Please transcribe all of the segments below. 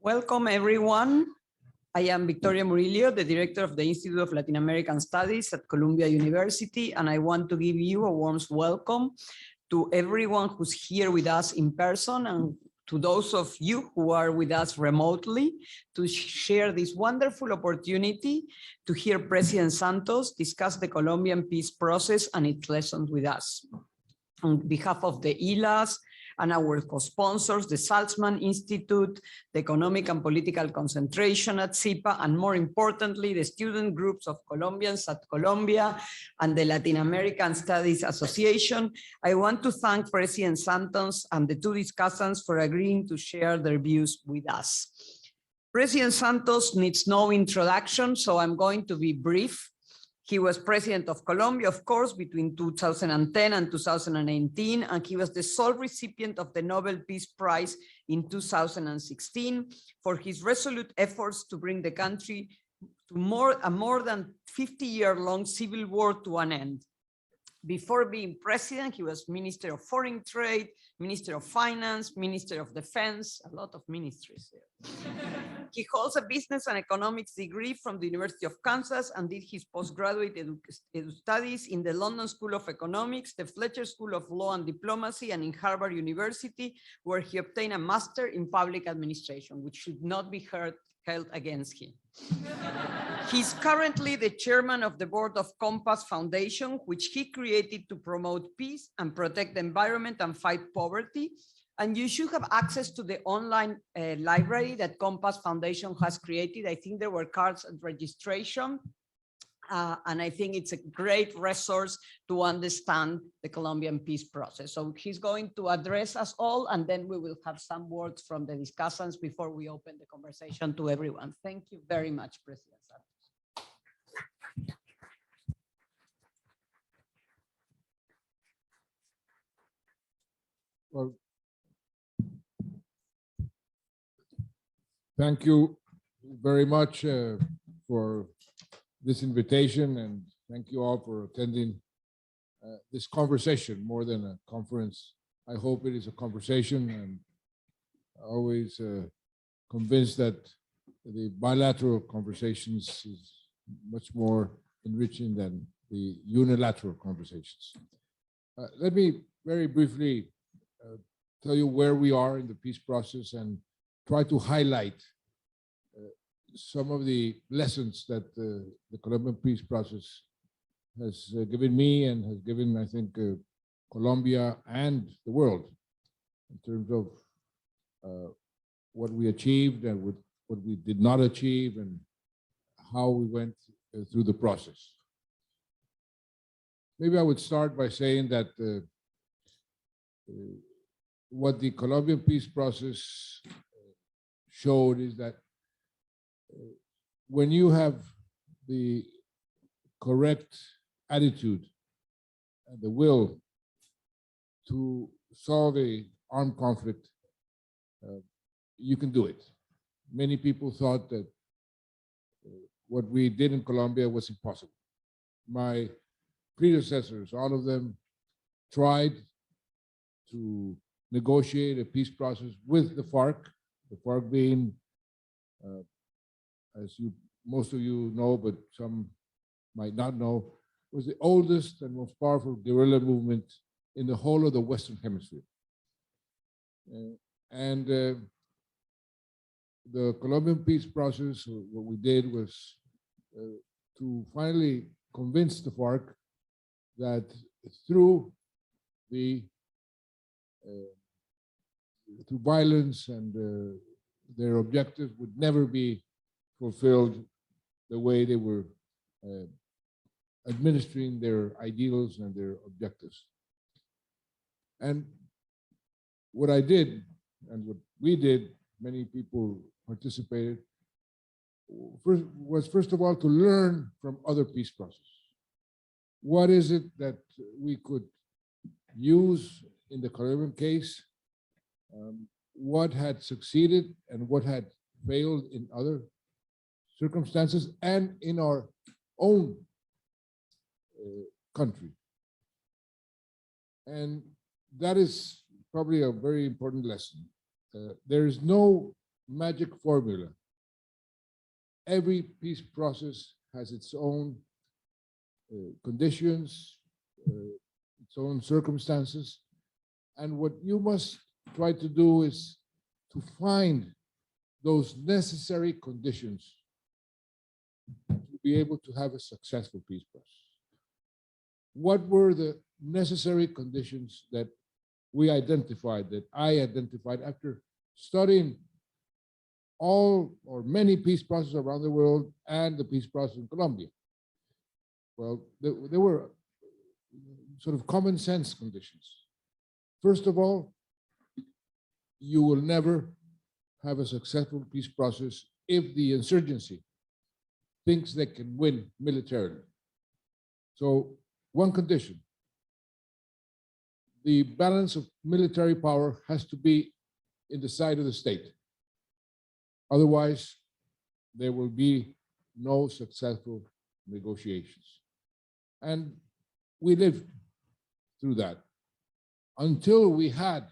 Welcome, everyone. I am Victoria Murillo, the director of the Institute of Latin American Studies at Columbia University, and I want to give you a warm welcome to everyone who's here with us in person and to those of you who are with us remotely to share this wonderful opportunity to hear President Santos discuss the Colombian peace process and its lessons with us. On behalf of the ILAS, and our co-sponsors, the Salzman Institute, the Economic and Political Concentration at CIPA, and more importantly, the student groups of Colombians at Colombia and the Latin American Studies Association, I want to thank President Santos and the two discussants for agreeing to share their views with us. President Santos needs no introduction, so I'm going to be brief. He was president of Colombia, of course, between 2010 and 2018, and he was the sole recipient of the Nobel Peace Prize in 2016 for his resolute efforts to bring the country to a more than 50-year-long civil war to an end. Before being president, he was Minister of Foreign Trade, Minister of Finance, Minister of Defense, a lot of ministries there. He holds a business and economics degree from the University of Kansas and did his postgraduate studies in the London School of Economics, the Fletcher School of Law and Diplomacy, and in Harvard University, where he obtained a master in public administration, which should not be held against him. He's currently the chairman of the board of Compass Foundation, which he created to promote peace and protect the environment and fight poverty. And you should have access to the online library that Compass Foundation has created. I think there were cards at registration. And I think it's a great resource to understand the Colombian peace process. So he's going to address us all, and then we will have some words from the discussants before we open the conversation to everyone. Thank you very much, President Santos. Well, thank you very much for this invitation, and thank you all for attending this conversation more than a conference. I hope it is a conversation, and always convinced that the bilateral conversations is much more enriching than the unilateral conversations. Let me very briefly tell you where we are in the peace process and try to highlight some of the lessons that the Colombian peace process has given me and has given, I think, Colombia and the world in terms of what we achieved and what we did not achieve and how we went through the process. Maybe I would start by saying that what the Colombian peace process showed is that when you have the correct attitude and the will to solve an armed conflict, you can do it. Many people thought that what we did in Colombia was impossible. My predecessors, all of them, tried to negotiate a peace process with the FARC being as most of you know, but some might not know, was the oldest and most powerful guerrilla movement in the whole of the Western Hemisphere. The Colombian peace process, what we did was to finally convince the FARC that through violence and their objectives would never be fulfilled the way they were administering their ideals and their objectives. And what I did, and what we did, many people participated, was first of all to learn from other peace processes. What is it that we could use in the Colombian case? What had succeeded and what had failed in other circumstances and in our own country. And that is probably a very important lesson. There is no magic formula. Every peace process has its own conditions, its own circumstances. And what you must try to do is to find those necessary conditions to be able to have a successful peace process. What were the necessary conditions that we identified, that I identified after studying all or many peace processes around the world and the peace process in Colombia? Well, there were sort of common sense conditions. First of all, you will never have a successful peace process if the insurgency thinks they can win militarily. So one condition, the balance of military power has to be in the side of the state. Otherwise, there will be no successful negotiations. And we lived through that until we had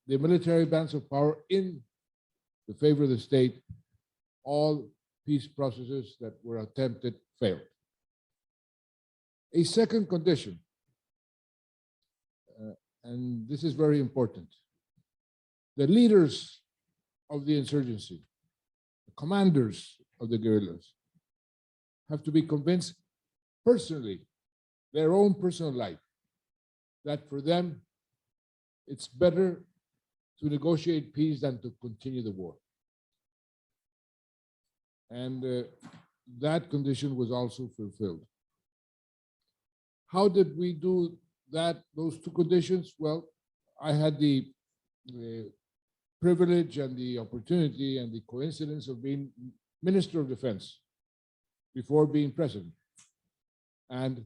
the military balance of power in the favor of the state. All peace processes that were attempted failed. A second condition, and this is very important, the leaders of the insurgency, the commanders of the guerrillas, have to be convinced personally, their own personal life, that for them it's better to negotiate peace than to continue the war. And that condition was also fulfilled. How did we do that, those two conditions? Well, I had the privilege and the opportunity and the coincidence of being Minister of Defense before being president. And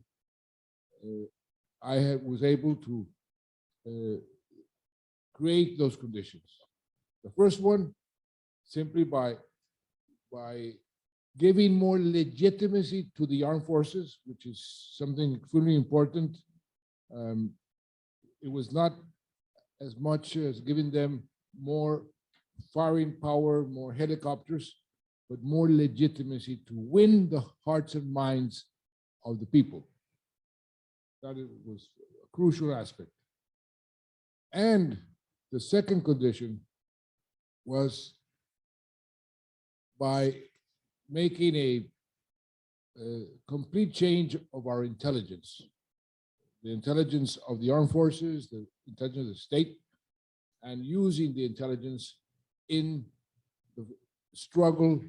I was able to create those conditions. The first one, simply by giving more legitimacy to the armed forces, which is something extremely important. It was not as much as giving them more firing power, more helicopters, but more legitimacy to win the hearts and minds of the people. That was a crucial aspect. And the second condition was by making a complete change of our intelligence, the intelligence of the armed forces, the intelligence of the state, and using the intelligence in the struggle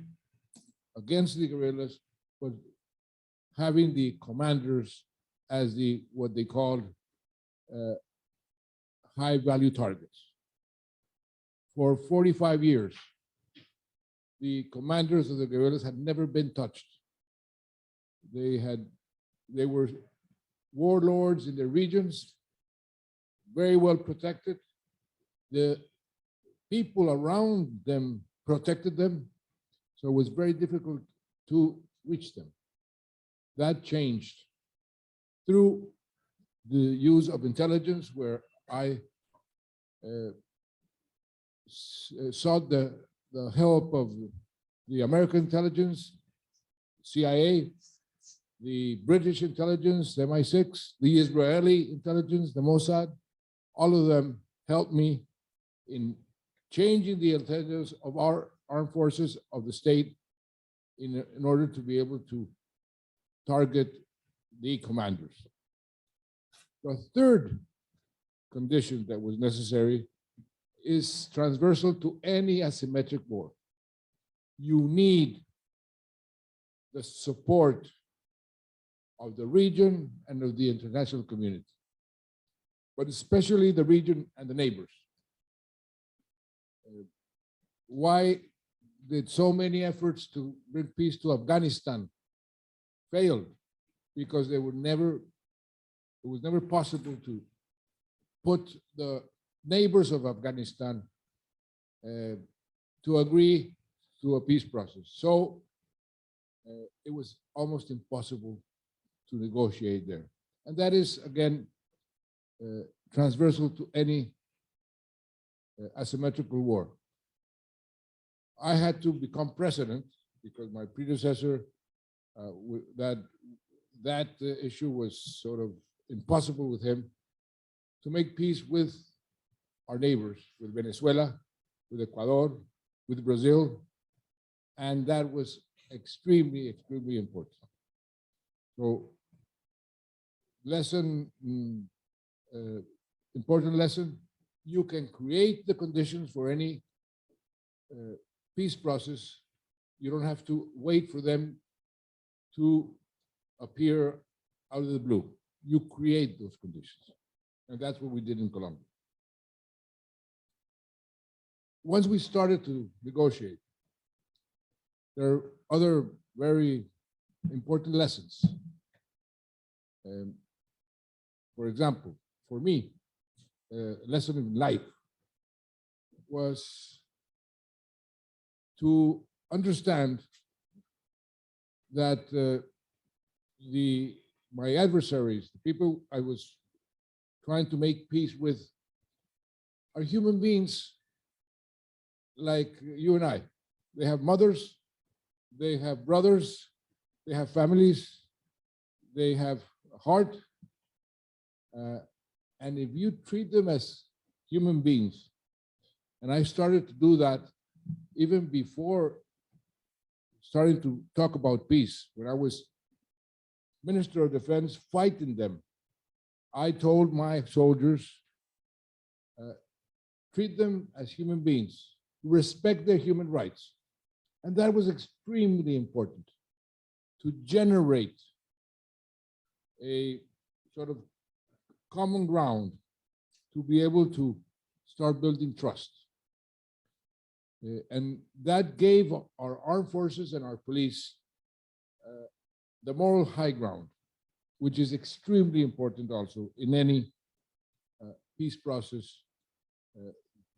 against the guerrillas, but having the commanders as what they called high value targets. For 45 years, the commanders of the guerrillas had never been touched. They were warlords in their regions, very well protected. The people around them protected them, so it was very difficult to reach them. That changed through the use of intelligence, where I sought the help of the American intelligence, CIA, the British intelligence, the MI6, the Israeli intelligence, the Mossad. All of them helped me in changing the intelligence of our armed forces of the state in order to be able to target the commanders. The third condition that was necessary is transversal to any asymmetric war. You need the support of the region and of the international community, but especially the region and the neighbors. Why did so many efforts to bring peace to Afghanistan fail? Because it was never possible to put the neighbors of Afghanistan to agree to a peace process. So it was almost impossible to negotiate there. And that is, again, transversal to any asymmetrical war. I had to become president because my predecessor, that issue was sort of impossible with him, to make peace with our neighbors, with Venezuela, with Ecuador, with Brazil, and that was extremely, extremely important. So, important lesson, you can create the conditions for any peace process. You don't have to wait for them to appear out of the blue. You create those conditions. And that's what we did in Colombia. Once we started to negotiate, there are other very important lessons. For example, for me, a lesson in life was to understand that my adversaries, the people I was trying to make peace with, are human beings like you and I. They have mothers, they have brothers, they have families, they have a heart. And if you treat them as human beings, and I started to do that even before starting to talk about peace, when I was Minister of Defense fighting them, I told my soldiers, treat them as human beings, respect their human rights. And that was extremely important to generate a sort of common ground to be able to start building trust. And that gave our armed forces and our police the moral high ground, which is extremely important also in any peace process.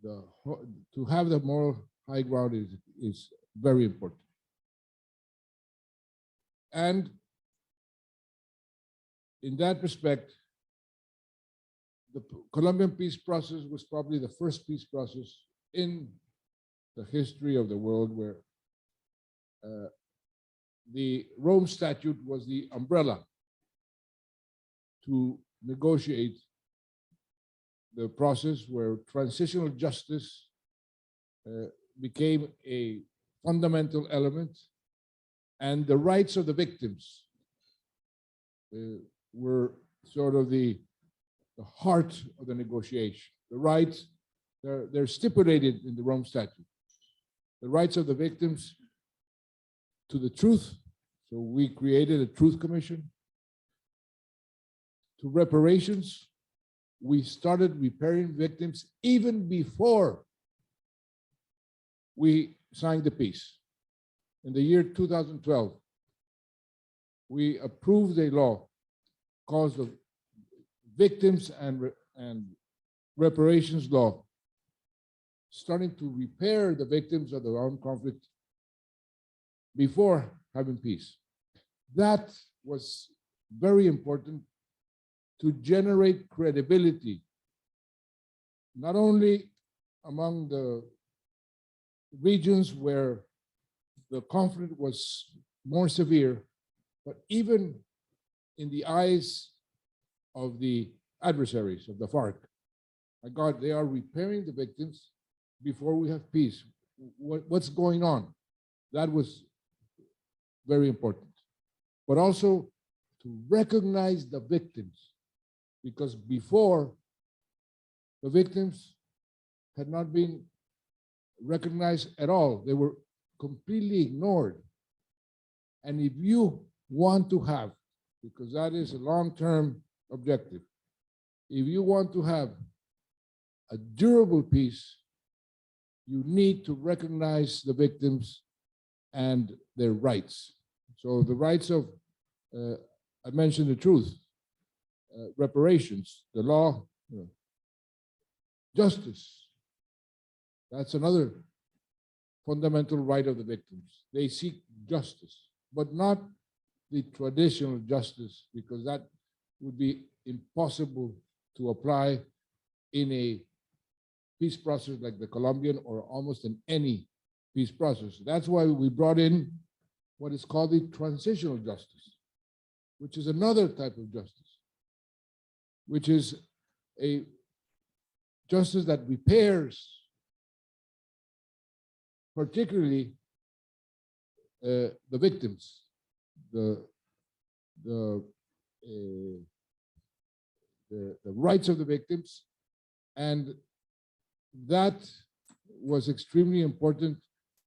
To have the moral high ground is very important. And in that respect, the Colombian peace process was probably the first peace process in the history of the world where the Rome Statute was the umbrella to negotiate the process, where transitional justice became a fundamental element, and the rights of the victims were sort of the heart of the negotiation. The rights, they're stipulated in the Rome Statute. The rights of the victims to the truth, so we created a Truth Commission. To reparations, we started repairing victims even before we signed the peace. In the year 2012, we approved a law called the Victims and Reparations Law, starting to repair the victims of the armed conflict before having peace. That was very important to generate credibility, not only among the regions where the conflict was more severe, but even in the eyes of the adversaries of the Farc. My God, they are repairing the victims before we have peace. What's going on? That was very important. But also to recognize the victims, because before, the victims had not been recognized at all. They were completely ignored. And if you want to have, because that is a long-term objective, if you want to have a durable peace, you need to recognize the victims and their rights. So the rights of, I mentioned the truth, reparations, the law, justice. That's another fundamental right of the victims. They seek justice, but not the traditional justice, because that would be impossible to apply in a peace process like the Colombian or almost in any peace process. That's why we brought in what is called the transitional justice, which is another type of justice, which is a justice that repairs, particularly the victims, the rights of the victims, and that was extremely important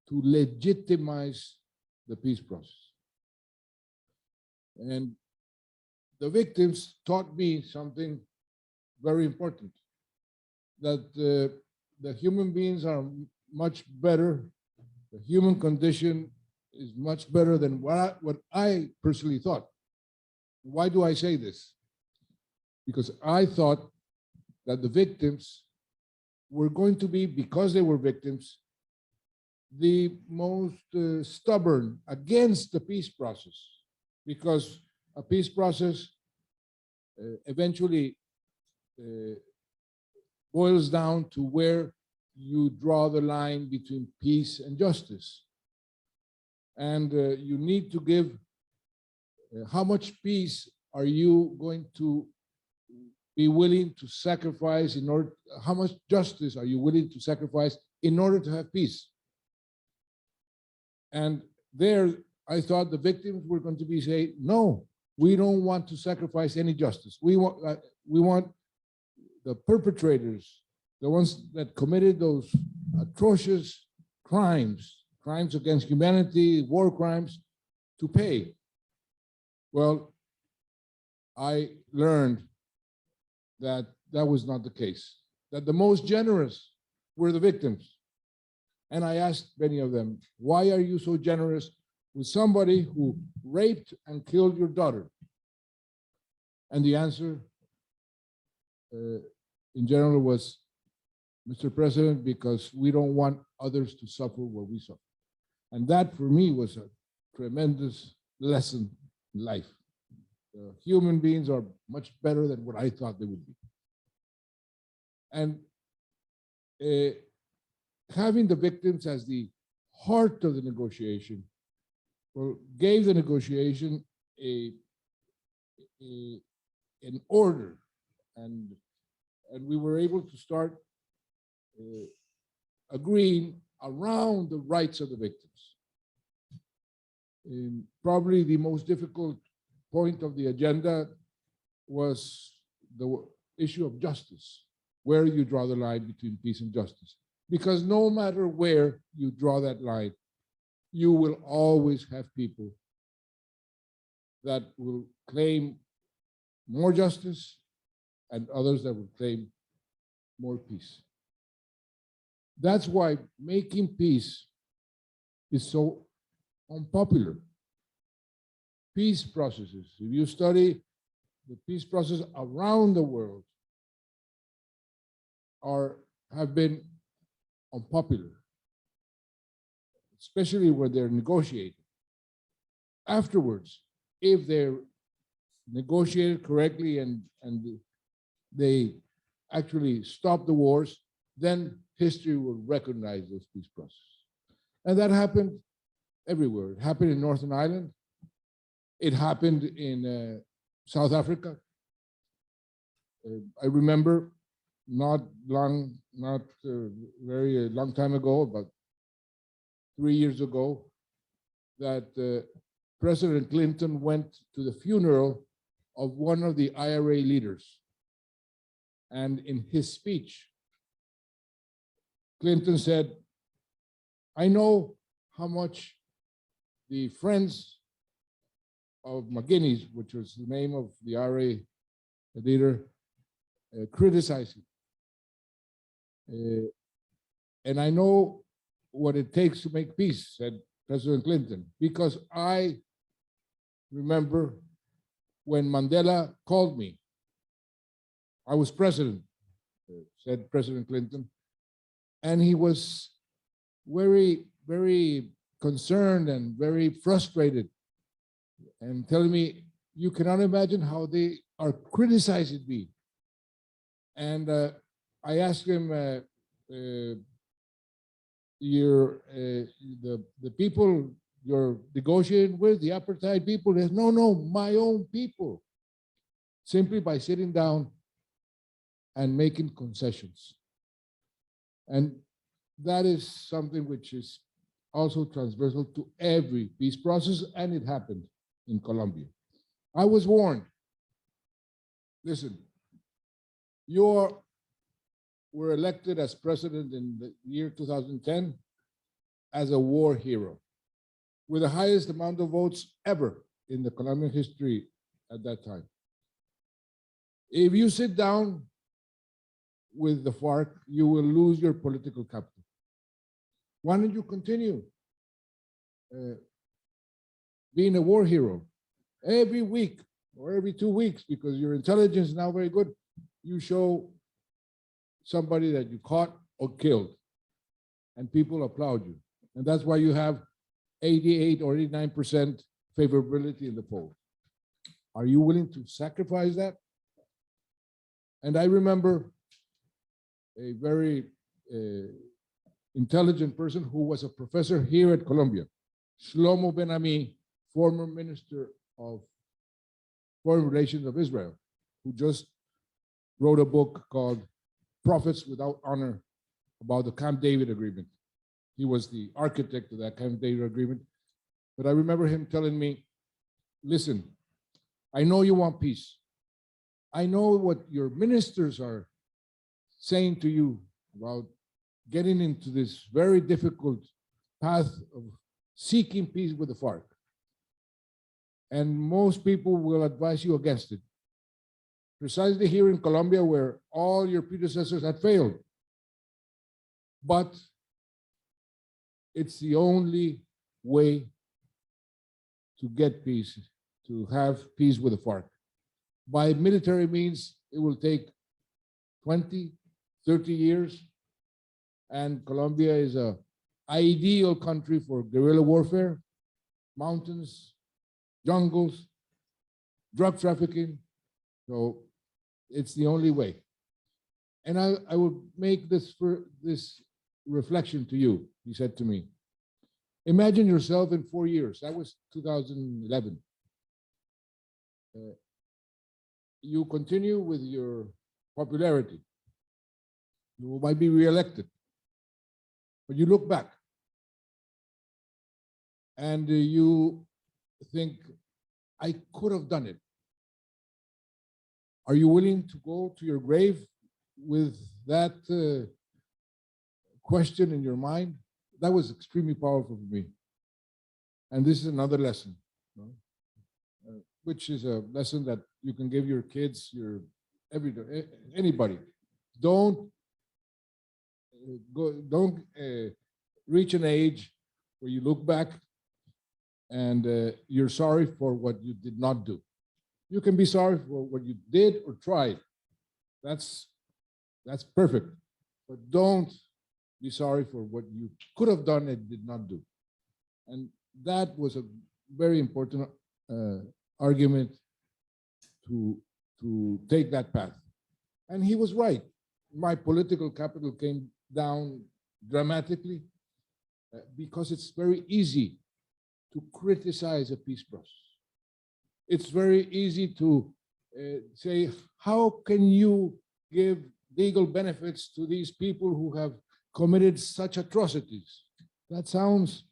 to legitimize the peace process. And the victims taught me something very important, that the human beings are much better, the human condition is much better than what I personally thought. Why do I say this? Because I thought that the victims were going to be, because they were victims, the most stubborn against the peace process, because a peace process eventually boils down to where you draw the line between peace and justice. And you need to give how much peace are you going to be willing to sacrifice in order, how much justice are you willing to sacrifice in order to have peace? And there, I thought the victims were going to be saying, no, we don't want to sacrifice any justice. We want the perpetrators, the ones that committed those atrocious crimes against humanity, war crimes, to pay. Well, I learned that that was not the case, that the most generous were the victims. And I asked many of them, why are you so generous with somebody who raped and killed your daughter? And the answer in general was, Mr. President, because we don't want others to suffer what we suffer. And that for me was a tremendous lesson in life. Human beings are much better than what I thought they would be. And having the victims as the heart of the negotiation, well, gave the negotiation an order, and we were able to start agreeing around the rights of the victims. Probably the most difficult point of the agenda was the issue of justice, where you draw the line between peace and justice. Because no matter where you draw that line, you will always have people that will claim more justice and others that will claim more peace. That's why making peace is so unpopular. Peace processes, if you study the peace process around the world, have been unpopular, especially when they're negotiated. Afterwards, if they're negotiated correctly and they actually stop the wars, then history will recognize those peace processes. And that happened everywhere. It happened in Northern Ireland. It happened in South Africa. I remember not very long time ago, about 3 years ago, that President Clinton went to the funeral of one of the IRA leaders. And in his speech, Clinton said, I know how much the friends of McGuinness, which was the name of the IRA leader, criticized him. And I know what it takes to make peace, said President Clinton, because I remember when Mandela called me. I was president, said President Clinton, and he was very, very concerned and very frustrated and telling me, you cannot imagine how they are criticizing me. And I asked him, the people you're negotiating with, the apartheid people, there's no, my own people, simply by sitting down and making concessions. And that is something which is also transversal to every peace process, and it happened in Colombia. I was warned. Listen, you were elected as president in the year 2010 as a war hero, with the highest amount of votes ever in the Colombian history at that time. If you sit down with the Farc, you will lose your political capital. Why don't you continue being a war hero every week or every 2 weeks, because your intelligence is now very good? You show somebody that you caught or killed, and people applaud you. And that's why you have 88 or 89% favorability in the polls. Are you willing to sacrifice that? And I remember a very intelligent person who was a professor here at Columbia, Shlomo Ben-Ami, former Minister of Foreign Relations of Israel, who just wrote a book called Prophets Without Honor about the Camp David Agreement. He was the architect of that Camp David Agreement. But I remember him telling me, listen, I know you want peace. I know what your ministers are saying to you about getting into this very difficult path of seeking peace with the Farc. And most people will advise you against it. Precisely here in Colombia, where all your predecessors had failed. But it's the only way to get peace, to have peace with the Farc. By military means, it will take 20, 30 years, and Colombia is an ideal country for guerrilla warfare, mountains, jungles, drug trafficking. So it's the only way. And I would make this reflection to you. He said to me, imagine yourself in 4 years. That was 2011. You continue with your popularity. You might be reelected. But you look back and you think, I could have done it. Are you willing to go to your grave with that question in your mind? That was extremely powerful for me. And this is another lesson, which is a lesson that you can give your kids, anybody. Don't reach an age where you look back and you're sorry for what you did not do. You can be sorry for what you did or tried. That's perfect. But don't be sorry for what you could have done and did not do. And that was a very important argument to take that path. And he was right. My political capital came down dramatically because it's very easy to criticize a peace process. It's very easy to say, how can you give legal benefits to these people who have committed such atrocities? That sounds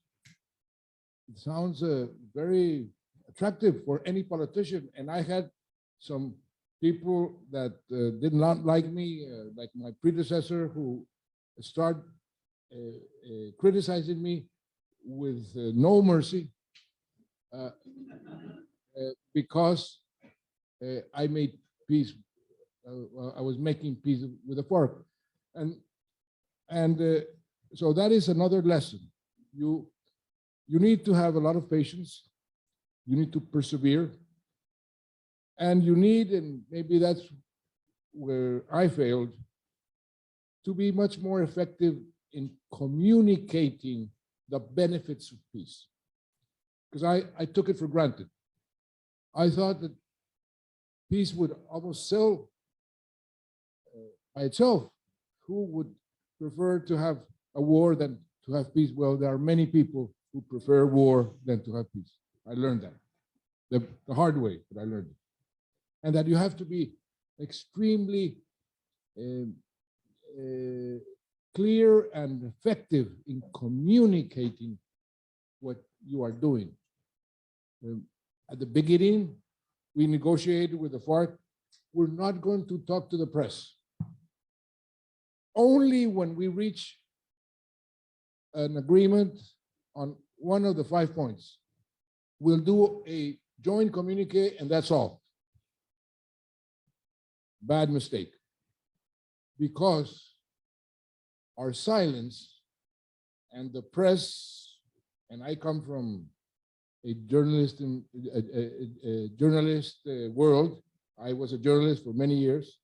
very attractive for any politician. And I had some people that did not like me, like my predecessor, who started criticizing me with no mercy because I made peace. I was making peace with the Farc, and so that is another lesson. You need to have a lot of patience. You need to persevere, and you need, and maybe that's where I failed, to be much more effective in communicating the benefits of peace. Because I took it for granted. I thought that peace would almost sell by itself. Who would prefer to have a war than to have peace. Well, there are many people who prefer war than to have peace. I learned that the hard way, but I learned it. And that you have to be extremely clear and effective in communicating what you are doing. At the beginning, we negotiated with the FARC. We're not going to talk to the press. Only when we reach an agreement on one of the 5 points, we'll do a joint communique, and that's all. Bad mistake. Because our silence and the press, and I come from a journalist world. I was a journalist for many years.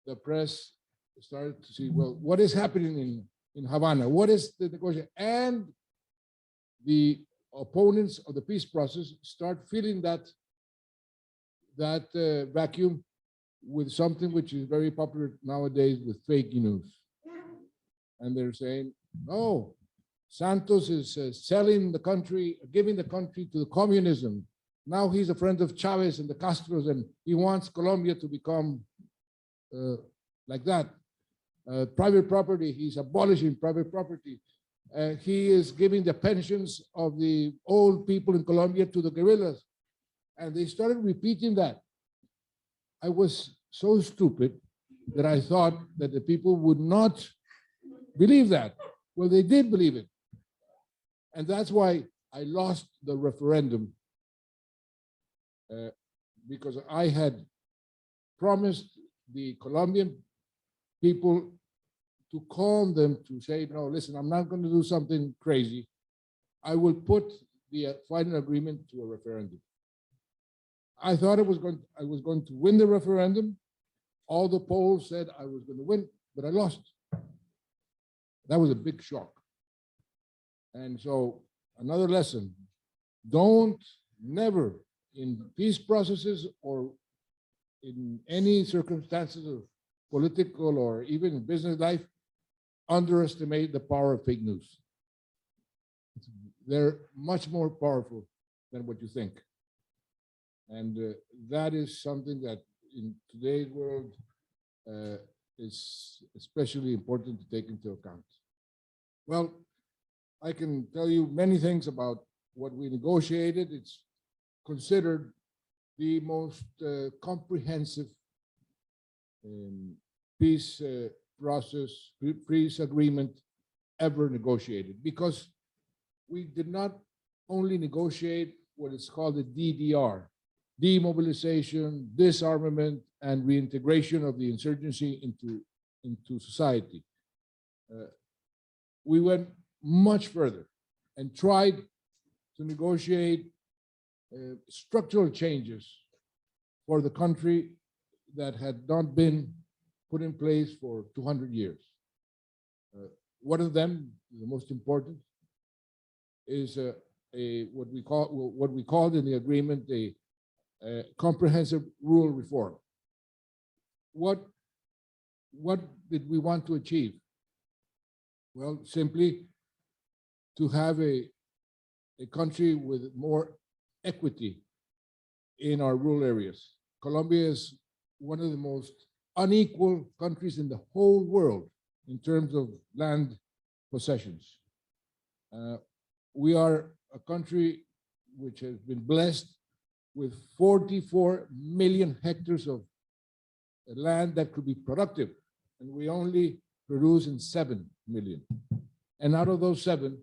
The press started to see, well, what is happening in Havana? What is the negotiation? And the opponents of the peace process start filling that vacuum with something which is very popular nowadays with fake news. And they're saying, oh, Santos is selling the country, giving the country to the communism. Now he's a friend of Chavez and the Castros, and he wants Colombia to become like that. Private property, he's abolishing private property. He is giving the pensions of the old people in Colombia to the guerrillas. And they started repeating that. I was so stupid that I thought that the people would not believe that. Well, they did believe it. And that's why I lost the referendum, because I had promised the Colombian people to calm them, to say, no, listen, I'm not going to do something crazy. I will put the final agreement to a referendum. I thought I was going to win the referendum. All the polls said I was going to win, but I lost. That was a big shock. And so another lesson, never in peace processes or in any circumstances of political or even business life, underestimate the power of fake news. They're much more powerful than what you think. And that is something that in today's world is especially important to take into account. Well, I can tell you many things about what we negotiated. It's considered the most comprehensive peace process, peace agreement ever negotiated, because we did not only negotiate what is called the DDR, demobilization, disarmament, and reintegration of the insurgency into society. We went much further and tried to negotiate structural changes for the country that had not been put in place for 200 years. One of them, the most important, is what we called in the agreement a comprehensive rural reform. What did we want to achieve? Well, simply to have a country with more equity in our rural areas. Colombia is one of the most unequal countries in the whole world in terms of land possessions. We are a country which has been blessed with 44 million hectares of land that could be productive, and we only produce in 7 million. And out of those 7,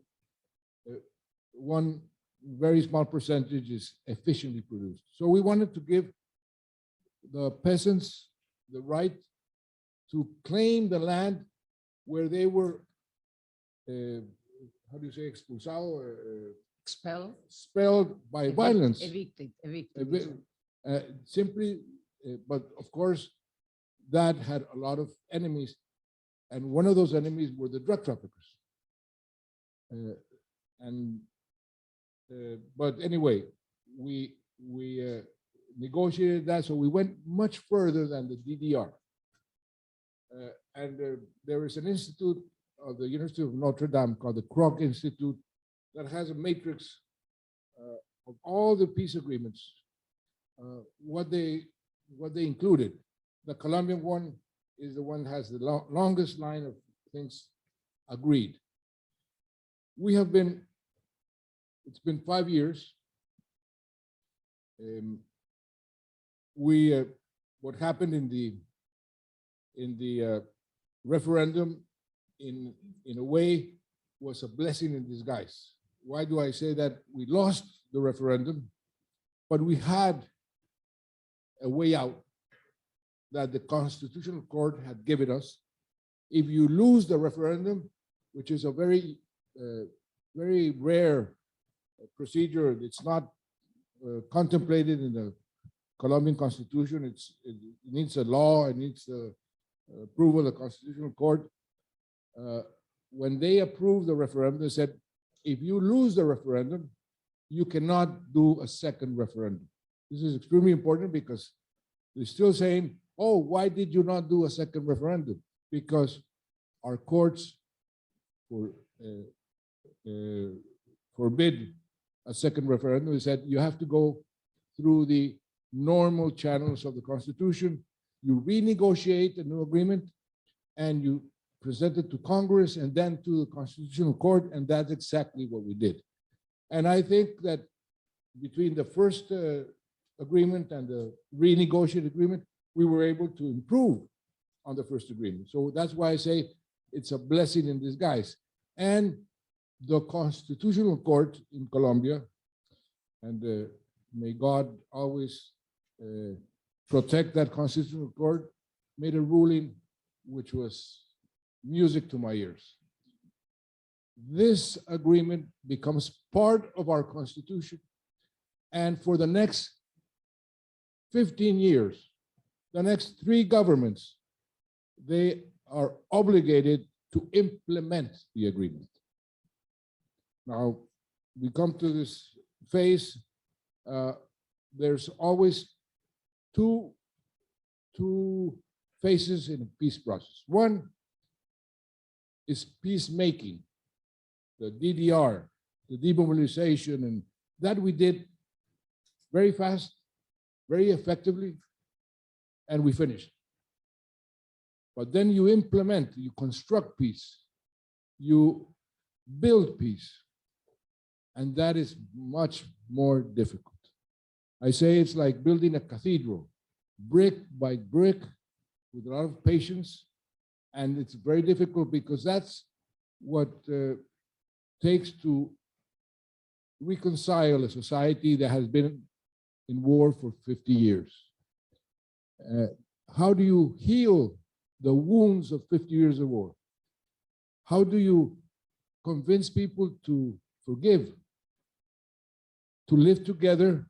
one very small percentage is efficiently produced. So we wanted to give the peasants the right to claim the land where they were, how do you say, expulsado? Expelled by violence. Evicted. Simply, but of course, that had a lot of enemies. And one of those enemies were the drug traffickers. But anyway, we negotiated that, so we went much further than the DDR. And there is an institute of the University of Notre Dame called the Kroc Institute that has a matrix of all the peace agreements, what they included. The Colombian one is the one that has the longest line of things agreed. We have been, it's been 5 years. What happened in the referendum in a way was a blessing in disguise. Why do I say that? We lost the referendum, but we had a way out that the Constitutional Court had given us. If you lose the referendum, which is a very rare procedure, it's not contemplated in the Colombian Constitution. It needs a law, it needs the approval of the Constitutional Court. When they approved the referendum, they said, if you lose the referendum, you cannot do a second referendum. This is extremely important because they're still saying, oh, why did you not do a second referendum? Because our courts forbid a second referendum. They said you have to go through the normal channels of the Constitution. You renegotiate a new agreement and you present it to Congress and then to the Constitutional Court, and that's exactly what we did. And I think that between the first agreement and the renegotiated agreement, we were able to improve on the first agreement. So that's why I say it's a blessing in disguise. And the Constitutional Court in Colombia, and may God always protect that Constitutional Court, made a ruling which was music to my ears. This agreement becomes part of our Constitution, and for the next 15 years, the next 3 governments, they are obligated to implement the agreement. Now, we come to this phase, there's always two phases in a peace process. One is peacemaking, the DDR, the demobilization, and that we did very fast, very effectively, and we finished. But then you implement, you construct peace, you build peace, and that is much more difficult. I say it's like building a cathedral, brick by brick, with a lot of patience, and it's very difficult because that's what takes to reconcile a society that has been in war for 50 years. How do you heal the wounds of 50 years of war? How do you convince people to forgive, to live together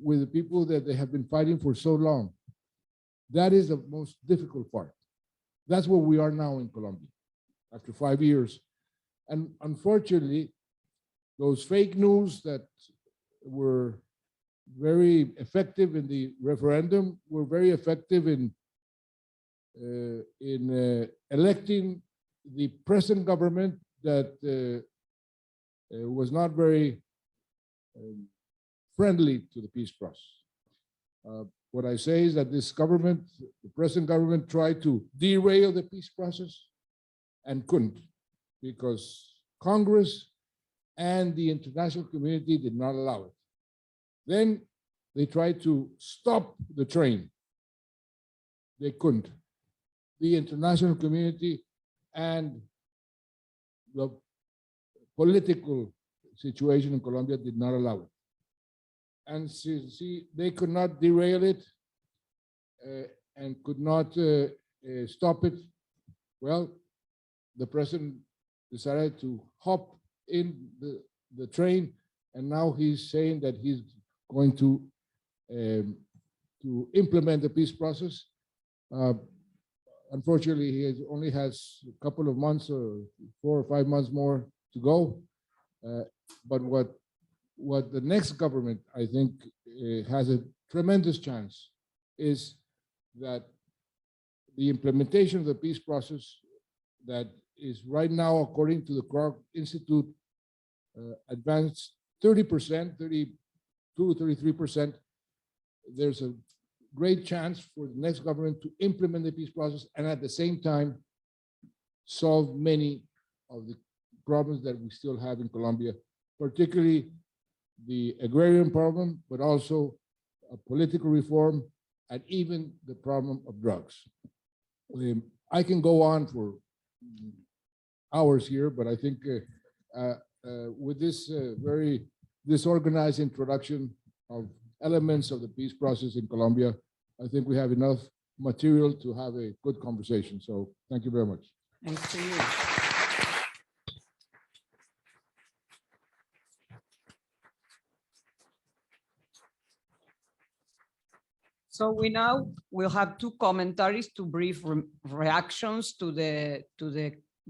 with the people that they have been fighting for so long? That is the most difficult part. That's where we are now in Colombia, after 5 years. And unfortunately, those fake news that were very effective in the referendum were very effective in electing the present government that was not very friendly to the peace process. What I say is that this government, the present government, tried to derail the peace process and couldn't, because Congress and the international community did not allow it. Then they tried to stop the train. They couldn't. The international community and the political situation in Colombia did not allow it. And see, they could not derail it and could not stop it. Well, the president decided to hop in the train, and now he's saying that he's going to implement the peace process. Unfortunately, he only has a couple of months, or 4 or 5 months more to go. But what the next government, I think, has a tremendous chance is that the implementation of the peace process that is right now, according to the Clark Institute, advanced 30%, 32 to 33%. There's a great chance for the next government to implement the peace process and at the same time solve many of the problems that we still have in Colombia, particularly the agrarian problem, but also political reform and even the problem of drugs. I can go on for hours here, but I think with this very disorganized introduction of elements of the peace process in Colombia, I think we have enough material to have a good conversation. So thank you very much. Thanks to you. So we now will have two commentaries to brief reactions to the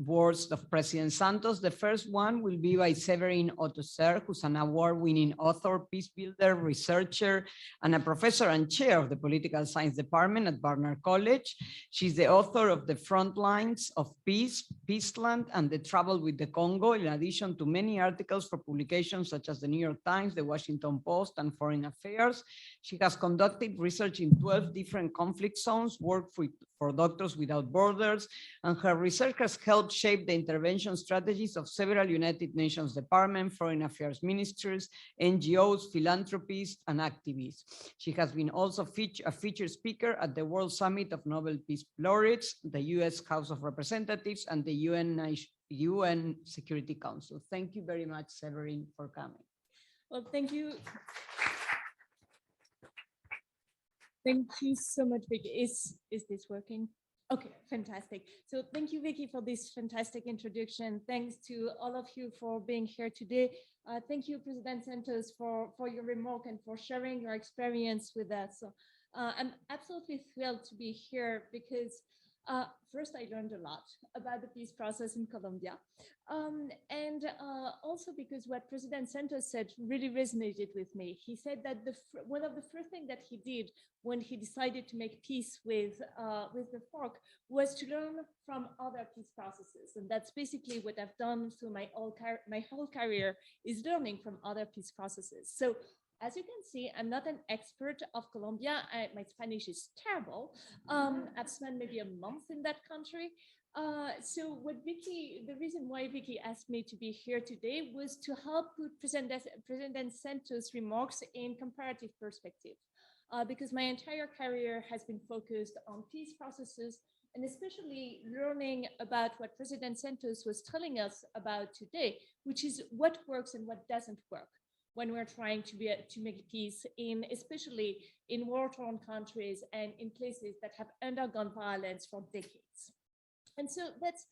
words of President Santos. The first one will be by Severine Autesserre, who's an award-winning author, peace builder, researcher, and a professor and chair of the Political Science Department at Barnard College. She's the author of The Front Lines of Peace, Peaceland, and the Trouble with the Congo, in addition to many articles for publications such as the New York Times, the Washington Post, and Foreign Affairs. She has conducted research in 12 different conflict zones, worked for Doctors Without Borders, and her research has helped shape the intervention strategies of several United Nations departments, foreign affairs ministers, NGOs, philanthropists, and activists. She has been also a featured speaker at the World Summit of Nobel Peace Laureates, the US House of Representatives, and the UN Security Council. Thank you very much, Severine, for coming. Well, thank you. Thank you so much, Vicky. Is this working? Okay, fantastic. So thank you, Vicky, for this fantastic introduction. Thanks to all of you for being here today. Thank you, President Santos, for your remark and for sharing your experience with us. So, I'm absolutely thrilled to be here because first, I learned a lot about the peace process in Colombia. And also because what President Santos said really resonated with me. He said that one of the first things that he did when he decided to make peace with the Farc was to learn from other peace processes. And that's basically what I've done through my whole career, is learning from other peace processes. So as you can see, I'm not an expert of Colombia. My Spanish is terrible. I've spent maybe a month in that country. So the reason why Vicky asked me to be here today was to help put President Santos' remarks in comparative perspective. Because my entire career has been focused on peace processes, and especially learning about what President Santos was telling us about today, which is what works and what doesn't work when we're trying to make peace, especially in war-torn countries and in places that have undergone violence for decades. And so that's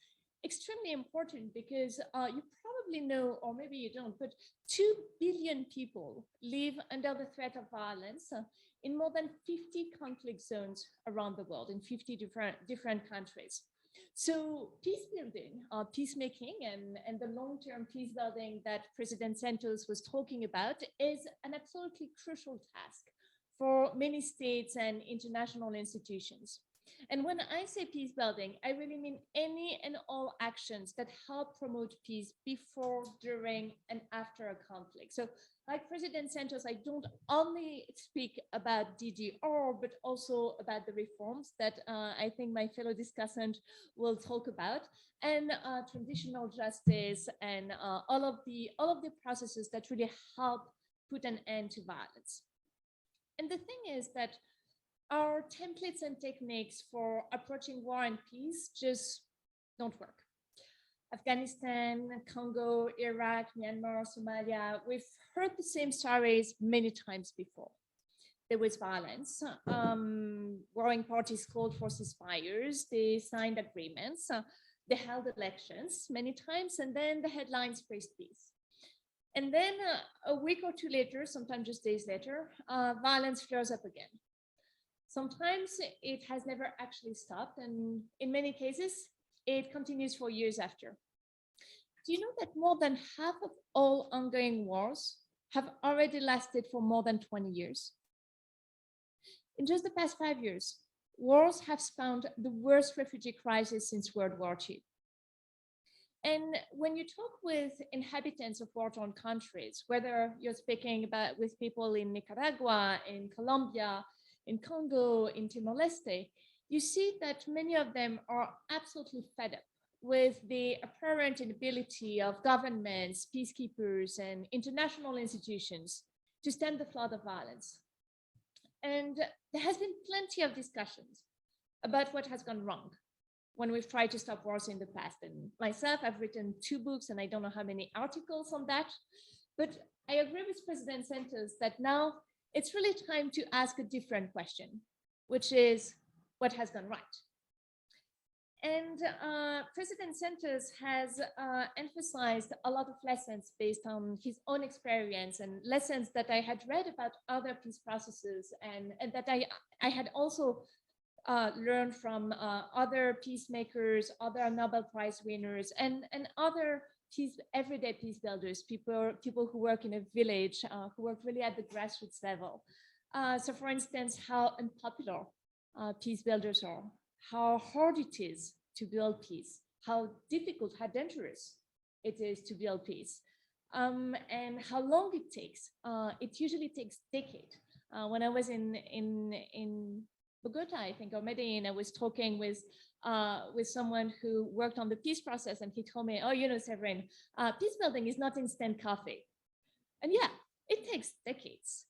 extremely important because you probably know, or maybe you don't, but 2 billion people live under the threat of violence in more than 50 conflict zones around the world, in 50 different countries. So peace building, peacemaking, and the long-term peace building that President Santos was talking about is an absolutely crucial task for many states and international institutions. And when I say peace building, I really mean any and all actions that help promote peace before, during, and after a conflict. So like President Santos, I don't only speak about DDR, but also about the reforms that I think my fellow discussant will talk about, and transitional justice, and all of the processes that really help put an end to violence. And the thing is that our templates and techniques for approaching war and peace just don't work. Afghanistan, Congo, Iraq, Myanmar, Somalia, we've heard the same stories many times before. There was violence, warring parties called for ceasefires, they signed agreements, they held elections many times, and then the headlines praised peace. And then a week or two later, sometimes just days later, violence flares up again. Sometimes it has never actually stopped, and in many cases, it continues for years after. Do you know that more than half of all ongoing wars have already lasted for more than 20 years? In just the past 5 years, wars have spawned the worst refugee crisis since World War II. And when you talk with inhabitants of war-torn countries, whether you're speaking about with people in Nicaragua, in Colombia, in Congo, in Timor-Leste, you see that many of them are absolutely fed up with the apparent inability of governments, peacekeepers, and international institutions to stem the flood of violence. And there has been plenty of discussions about what has gone wrong when we've tried to stop wars in the past. And myself, I've written 2 books and I don't know how many articles on that, but I agree with President Santos that now it's really time to ask a different question, which is what has gone right? And President Santos has emphasized a lot of lessons based on his own experience and lessons that I had read about other peace processes and that I had also learned from other peacemakers, other Nobel Prize winners, and other everyday peace builders, people who work in a village, who work really at the grassroots level. So for instance, how unpopular peace builders are, how hard it is to build peace, how difficult, how dangerous it is to build peace, and how long it takes. It usually takes decades. When I was in Bogota, I think, or Medellin, I was talking with someone who worked on the peace process, and he told me, oh, you know, Severine, peace building is not instant coffee. And yeah, it takes decades.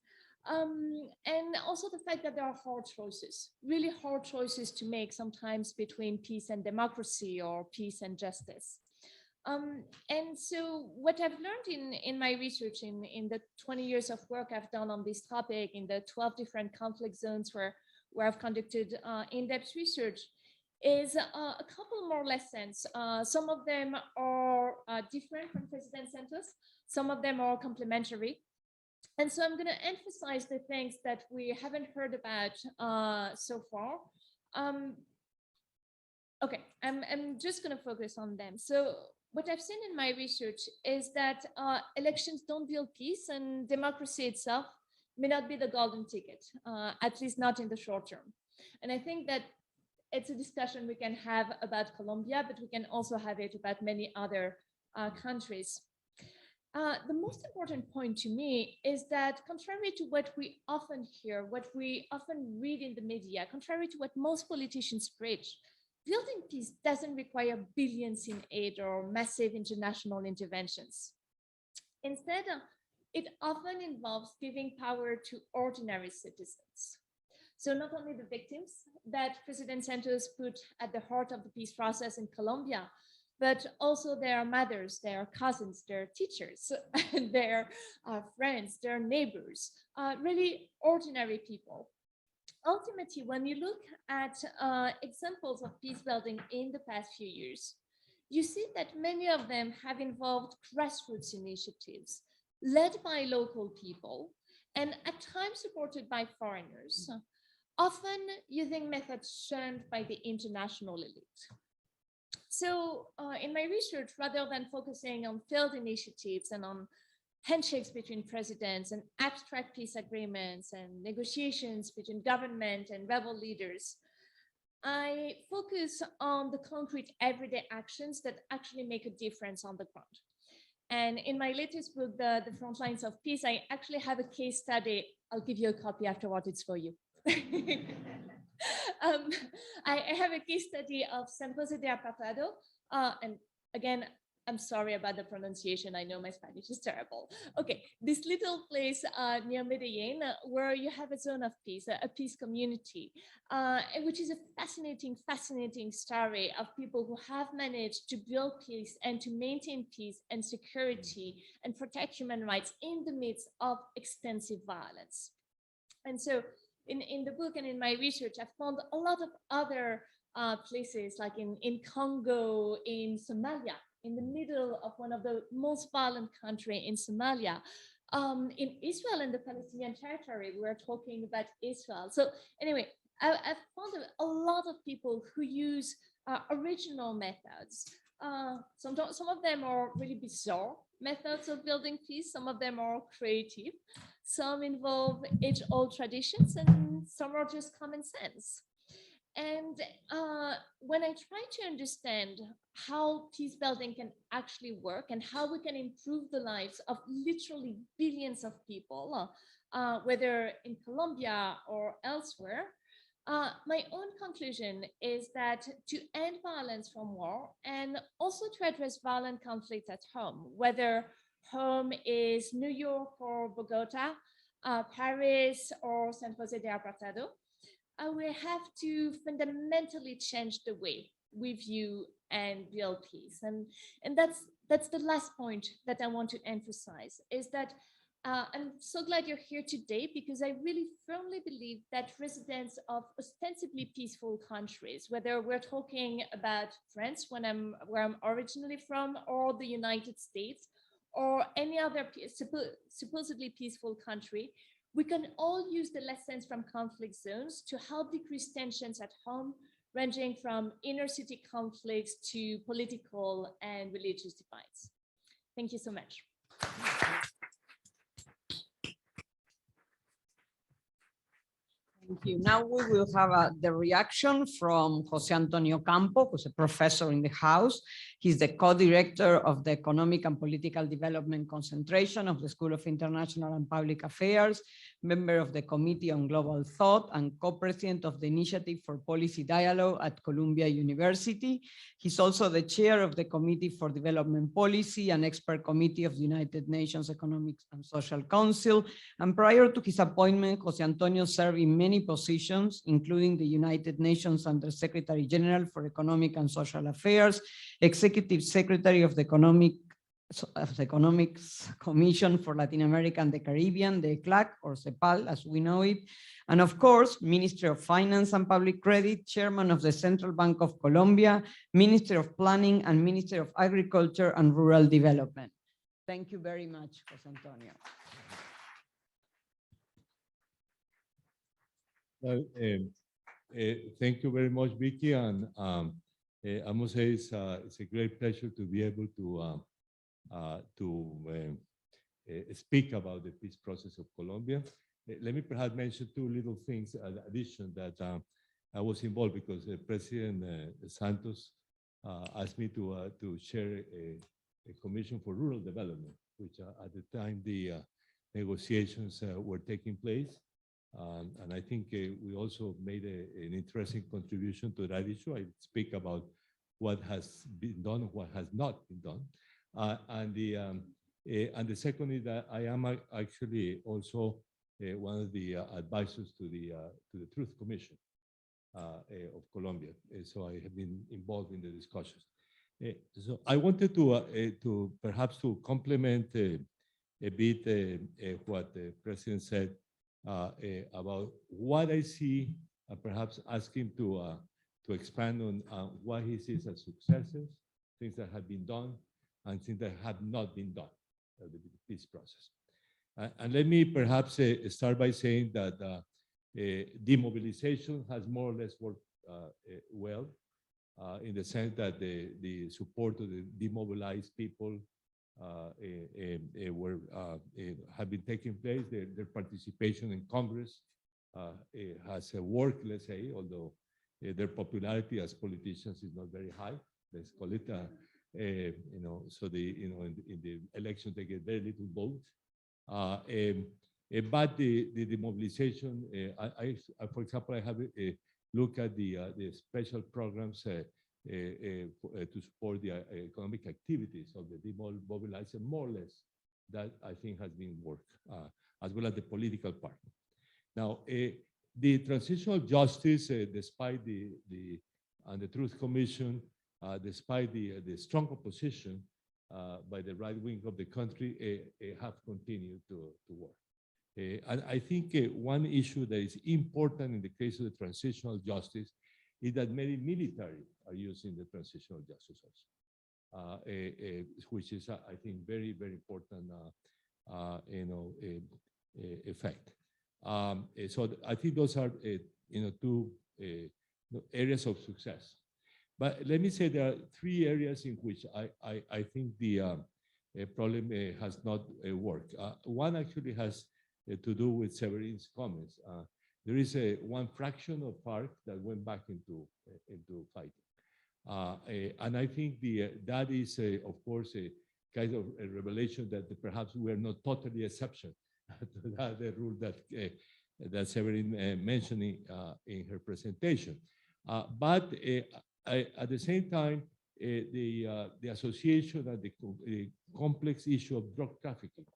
And also the fact that there are hard choices, really hard choices to make sometimes between peace and democracy or peace and justice. And so what I've learned in my research, in the 20 years of work I've done on this topic, in the 12 different conflict zones where I've conducted in-depth research, is a couple more lessons. Some of them are different from President Santos. Some of them are complementary. And so I'm going to emphasize the things that we haven't heard about so far. Okay, I'm just going to focus on them. So what I've seen in my research is that elections don't build peace, and democracy itself may not be the golden ticket, at least not in the short term. And I think that it's a discussion we can have about Colombia, but we can also have it about many other countries. The most important point to me is that contrary to what we often hear, what we often read in the media, contrary to what most politicians preach, building peace doesn't require billions in aid or massive international interventions. Instead, it often involves giving power to ordinary citizens. So not only the victims that President Santos put at the heart of the peace process in Colombia, but also their mothers, their cousins, their teachers, their friends, their neighbors, really ordinary people. Ultimately, when you look at examples of peace building in the past few years, you see that many of them have involved grassroots initiatives led by local people and at times supported by foreigners, often using methods shunned by the international elite. So in my research, rather than focusing on failed initiatives and on handshakes between presidents and abstract peace agreements and negotiations between government and rebel leaders, I focus on the concrete everyday actions that actually make a difference on the ground. And in my latest book, The Front Lines of Peace, I actually have a case study. I'll give you a copy afterward, it's for you. I have a case study of Santos de Apatado. And again, I'm sorry about the pronunciation. I know my Spanish is terrible. Okay, this little place near Medellin where you have a zone of peace, a peace community, which is a fascinating story of people who have managed to build peace and to maintain peace and security and protect human rights in the midst of extensive violence. And so in the book and in my research, I found a lot of other places like in Congo, in Somalia, in the middle of one of the most violent countries in Somalia, in Israel and the Palestinian territory. We're talking about Israel. So anyway, I've found a lot of people who use original methods. Some of them are really bizarre methods of building peace. Some of them are creative. Some involve age-old traditions, and some are just common sense. And when I try to understand how peace building can actually work and how we can improve the lives of literally billions of people, whether in Colombia or elsewhere, my own conclusion is that to end violence from war and also to address violent conflicts at home, whether home is New York or Bogota, Paris or San Jose de Apatado, we have to fundamentally change the way we view and build peace. And that's the last point that I want to emphasize, is that I'm so glad you're here today, because I really firmly believe that residents of ostensibly peaceful countries, whether we're talking about France, where I'm originally from, or the United States, or any other supposedly peaceful country, we can all use the lessons from conflict zones to help decrease tensions at home, ranging from inner city conflicts to political and religious divides. Thank you so much. Thank you. Now we will have the reaction from Jose Antonio Ocampo, who's a professor in the House. He's the co-director of the Economic and Political Development Concentration of the School of International and Public Affairs, member of the Committee on Global Thought, and co-president of the Initiative for Policy Dialogue at Columbia University. He's also the chair of the Committee for Development Policy and expert committee of the United Nations Economic and Social Council. And prior to his appointment, Jose Antonio served in many positions, including the United Nations Under Secretary General for Economic and Social Affairs, Executive Secretary of the Economics Commission for Latin America and the Caribbean, the ECLAC, or CEPAL, as we know it, and of course, Minister of Finance and Public Credit, Chairman of the Central Bank of Colombia, Minister of Planning, and Minister of Agriculture and Rural Development. Thank you very much, Jose Antonio. Well, thank you very much, Vicky, and I must say it's a great pleasure to be able to speak about the peace process of Colombia. Let me perhaps mention two little things in addition that I was involved, because President Santos asked me to chair a commission for rural development, which at the time the negotiations were taking place. And I think we also made an interesting contribution to that issue. I speak about what has been done, what has not been done. And the second is that I am actually also one of the advisors to the Truth Commission of Colombia. So I have been involved in the discussions. So I wanted to perhaps to complement a bit what the President said about what I see, perhaps asking to expand on what he sees as successes, things that have been done, and things that have not been done in the peace process. And let me perhaps start by saying that demobilization has more or less worked well, in the sense that the support of the demobilized people have been taking place. Their participation in Congress has worked, let's say, although their popularity as politicians is not very high. Let's call it, so in the election they get very little votes. But the demobilization, for example, I have a look at the special programs to support the economic activities of the demobilized, more or less, that I think has been worked, as well as the political part. Now, the Transitional Justice, despite the Truth Commission, despite the strong opposition by the right wing of the country, have continued to work. And I think one issue that is important in the case of the Transitional Justice is that many military are using the Transitional Justice also, which is, I think, very, very important, effect. So I think those are, two areas of success. But let me say there are three areas in which I think the problem has not worked. One actually has to do with Severine's comments. there is one fraction of Farc that went back into fighting. And I think that is, of course, a kind of a revelation that perhaps we are not totally exception to the rule that Severine mentioned in her presentation. But at the same time, the association and the complex issue of drug trafficking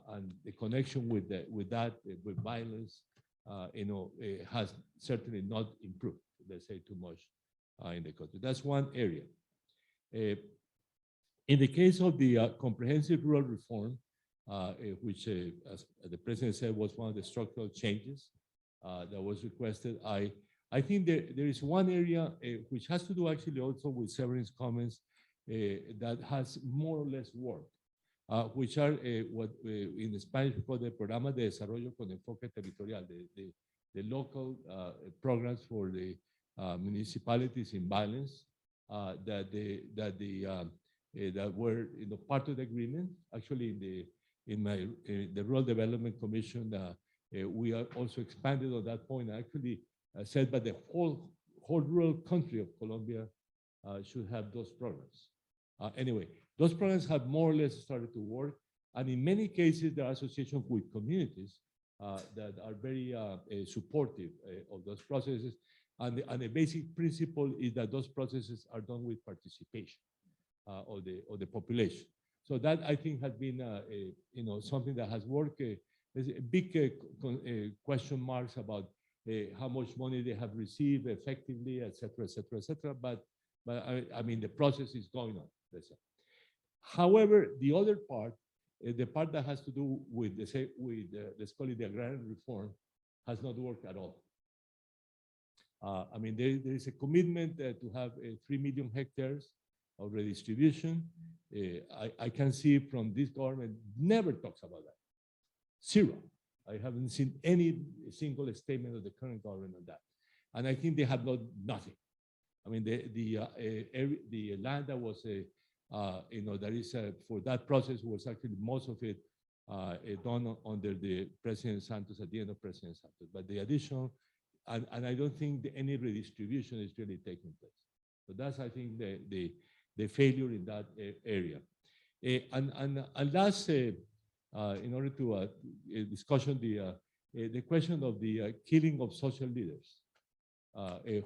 and the connection with with violence, has certainly not improved, let's say, too much in the country. That's one area. In the case of the comprehensive rural reform, which, as the president said, was one of the structural changes that was requested, I think there is one area which has to do actually also with Severine's comments that has more or less worked, which are what in Spanish we call the Programa de Desarrollo con Enfoque Territorial, the local programs for the municipalities in violence that were part of the agreement. Actually, in the Rural Development Commission, we are also expanded on that point. Actually, said that the whole rural country of Colombia should have those programs. Anyway, those programs have more or less started to work, and in many cases, there are associations with communities that are very supportive of those processes. And the basic principle is that those processes are done with participation of the population. So that, I think, has been something that has worked. There's a big question marks about how much money they have received effectively, et cetera, et cetera, et cetera. But I mean, the process is going on, let's say. However, the other part, the part that has to do with, let's call it the agrarian reform, has not worked at all. I mean, there is a commitment to have 3 million hectares of redistribution. I can see from this government never talks about that. Zero. I haven't seen any single statement of the current government on that. And I think they have nothing. I mean, the land that was, that is for that process was actually most of it done under the President Santos, at the end of President Santos. But the additional, and I don't think any redistribution is really taking place. So that's, I think, the failure in that area. And last, in order to discussion the question of the killing of social leaders,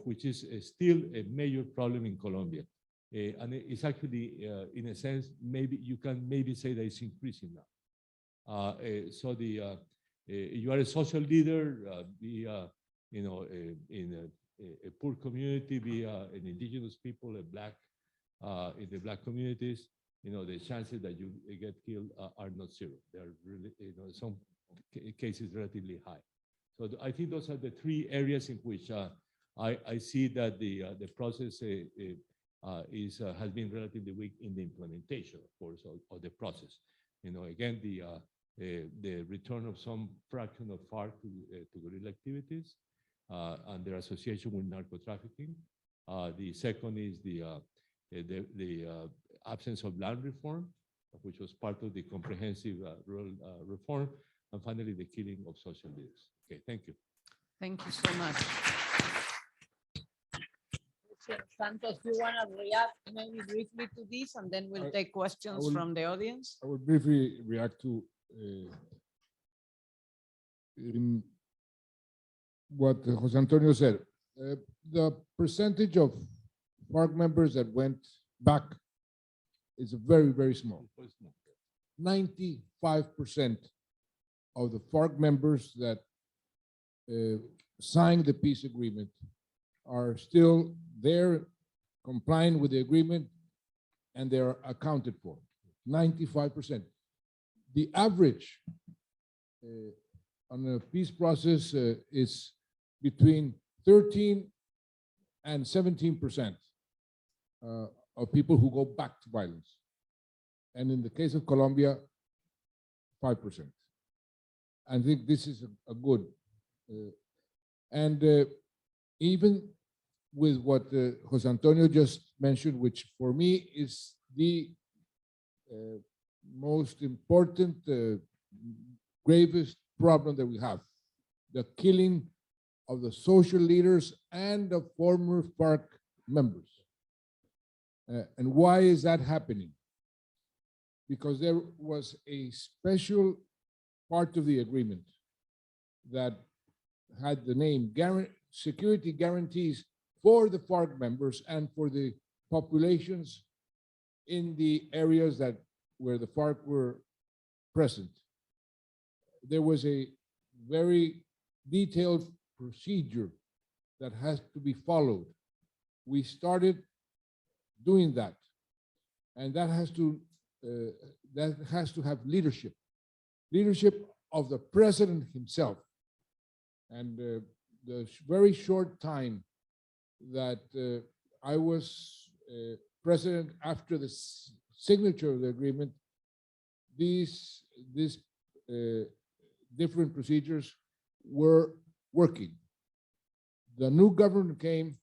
which is still a major problem in Colombia. And it's actually, in a sense, maybe you can say that it's increasing now. So you are a social leader, be in a poor community, be an indigenous people, a black, in the black communities, the chances that you get killed are not zero. They are really, in some cases, relatively high. So I think those are the three areas in which I see that the process has been relatively weak in the implementation, of course, of the process. Again, the return of some fraction of Farc to guerrilla activities and their association with narco trafficking. The second is the absence of land reform, which was part of the comprehensive rural reform, and finally the killing of social leaders. Okay, thank you. Thank you so much. Santos, do you want to react maybe briefly to this, and then we'll take questions from the audience? I will briefly react to what Jose Antonio said. The percentage of Farc members that went back is very, very small. 95% of the Farc members that signed the peace agreement are still there, complying with the agreement, and they are accounted for. 95%. The average on the peace process is between 13 and 17% of people who go back to violence. And in the case of Colombia, 5%. I think this is a good, and even with what Jose Antonio just mentioned, which for me is the most important, gravest problem that we have, the killing of the social leaders and the former FARC members. And why is that happening? Because there was a special part of the agreement that had the name security guarantees for the FARC members and for the populations in the areas where the FARC were present. There was a very detailed procedure that has to be followed. We started doing that, and that has to have leadership of the president himself. And the very short time that I was president after the signature of the agreement, these different procedures were working. The new government came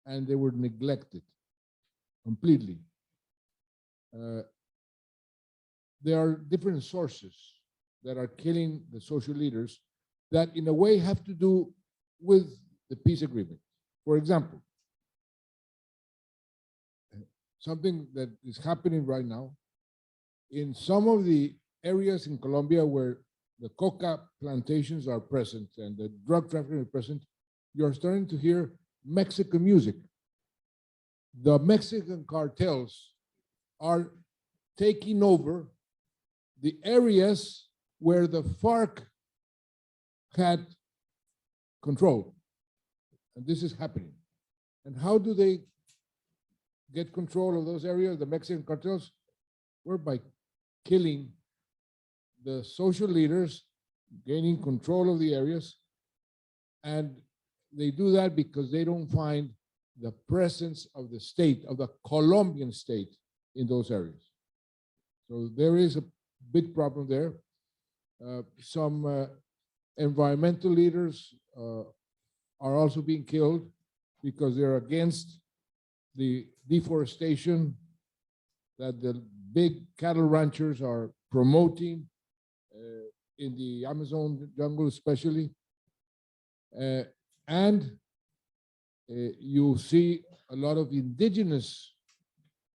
and they were neglected completely. There are different sources that are killing the social leaders that in a way have to do with the peace agreement. For example, something that is happening right now in some of the areas in Colombia where the coca plantations are present and the drug trafficking is present, you're starting to hear Mexican music. The Mexican cartels are taking over the areas where the FARC had control. And this is happening. And how do they get control of those areas, the Mexican cartels? Were by killing the social leaders, gaining control of the areas. And they do that because they don't find the presence of the state, of the Colombian state in those areas. So there is a big problem there. Some environmental leaders are also being killed because they're against the deforestation that the big cattle ranchers are promoting in the Amazon jungle especially. And you see a lot of indigenous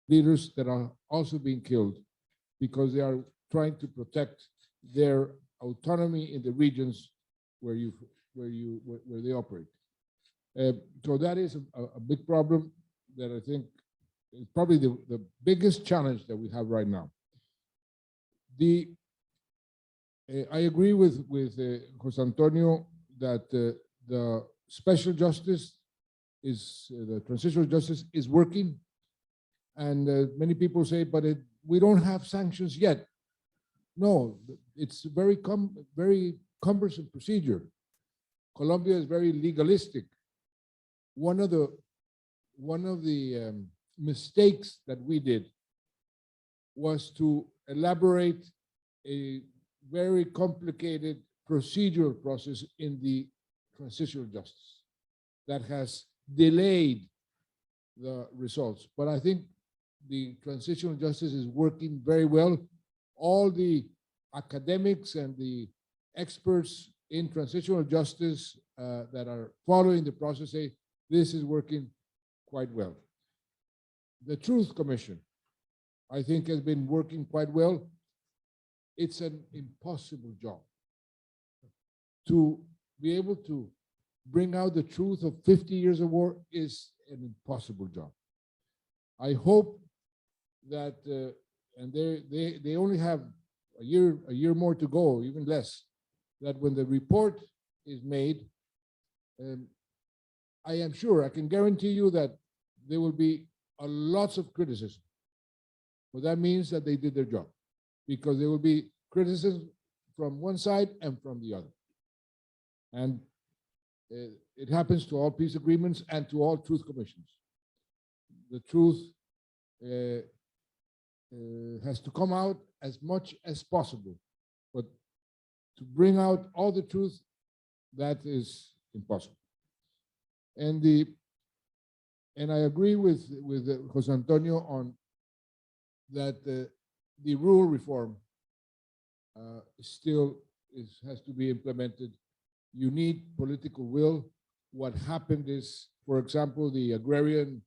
leaders that are also being killed because they are trying to protect their autonomy in the regions where they operate. So that is a big problem that I think is probably the biggest challenge that we have right now. I agree with Jose Antonio that the special justice the transitional justice is working, and many people say, but we don't have sanctions yet. No, it's very cumbersome procedure. Colombia is very legalistic. One of the mistakes that we did was to elaborate a very complicated procedural process in the transitional justice that has delayed the results. But I think the transitional justice is working very well. All the academics and the experts in transitional justice that are following the process say this is working quite well. The Truth Commission, I think, has been working quite well. It's an impossible job to be able to bring out the truth of 50 years of war is an impossible job. I hope that, and they only have a year more to go, even less, that when the report is made, I am sure, I can guarantee you that there will be lots of criticism. But that means that they did their job, because there will be criticism from one side and from the other. And it happens to all peace agreements and to all truth commissions. The truth has to come out as much as possible, but to bring out all the truth, that is impossible. And I agree with Jose Antonio on that the rule reform still has to be implemented You need political will. What happened is, for example, the agrarian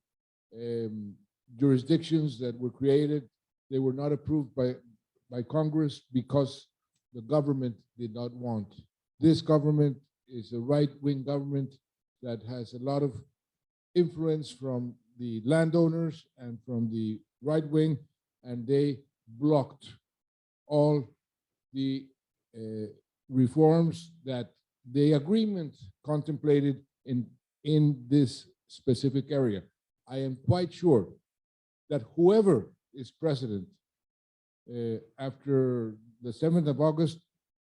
jurisdictions that were created, they were not approved by Congress because the government did not want. This government is a right-wing government that has a lot of influence from the landowners and from the right wing, and they blocked all the reforms that the agreement contemplated in this specific area. I am quite sure that whoever is president after the 7th of August,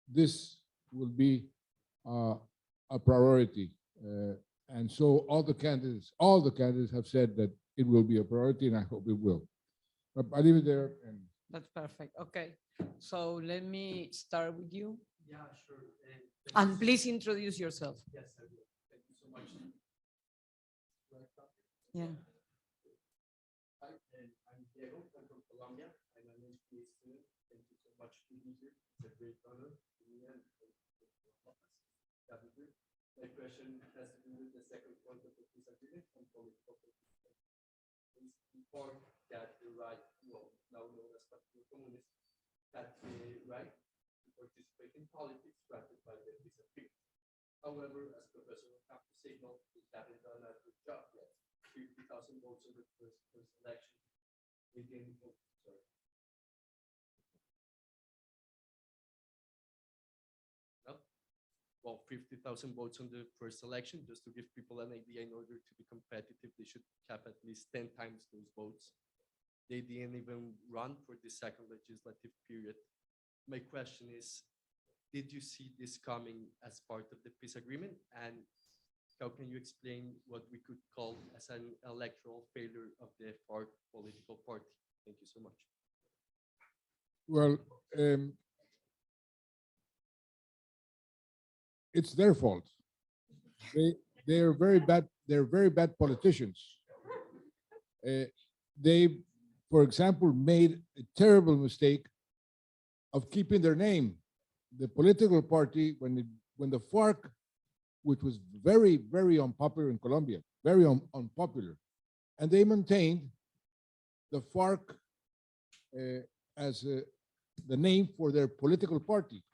this will be a priority. And so all the candidates have said that it will be a priority, and I hope it will. But I leave it there. And That's perfect. Okay. So let me start with you. Yeah, sure. And please introduce yourself. Yes, I will. Thank you so much. Yeah. Hi, I'm Diego. I'm from Colombia. I'm an MBA student. Thank you so much for being here. It's a great honor for me and for having here. My question has to do with the second point of the peace agreement on political participation. Before that, the right, well, now known as Partido Communist, had the right to participate in politics ratified by the peace agreement. However, as Professor Ocampo signaled, we haven't done a good job yet. 50,000 votes in the first election. No? Well, 50,000 votes on the first election, just to give people an idea, in order to be competitive, they should cap at least 10 times those votes. They didn't even run for the second legislative period. My question is, did you see this coming as part of the peace agreement? And how can you explain what we could call as an electoral failure of the Farc political party? Thank you so much. well, it's their fault. They're very bad. They're very bad politicians. They, for example, made a terrible mistake of keeping their name. The political party, when the Farc, which was very, very unpopular in Colombia, very unpopular, and they maintained the Farc as the name for their political party.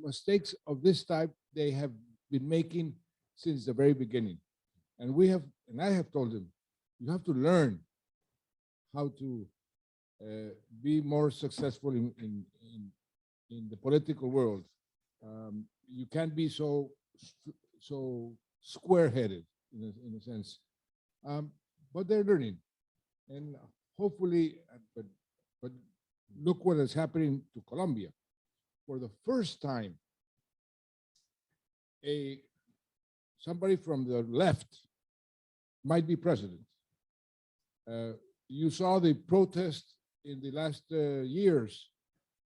Mistakes of this type they have been making since the very beginning, and I have told them, you have to learn how to be more successful in the political world. You can't be so square-headed in a sense, but they're learning, and hopefully. But look what is happening to Colombia. For the first time, somebody from the left might be president. You saw the protest in the last years.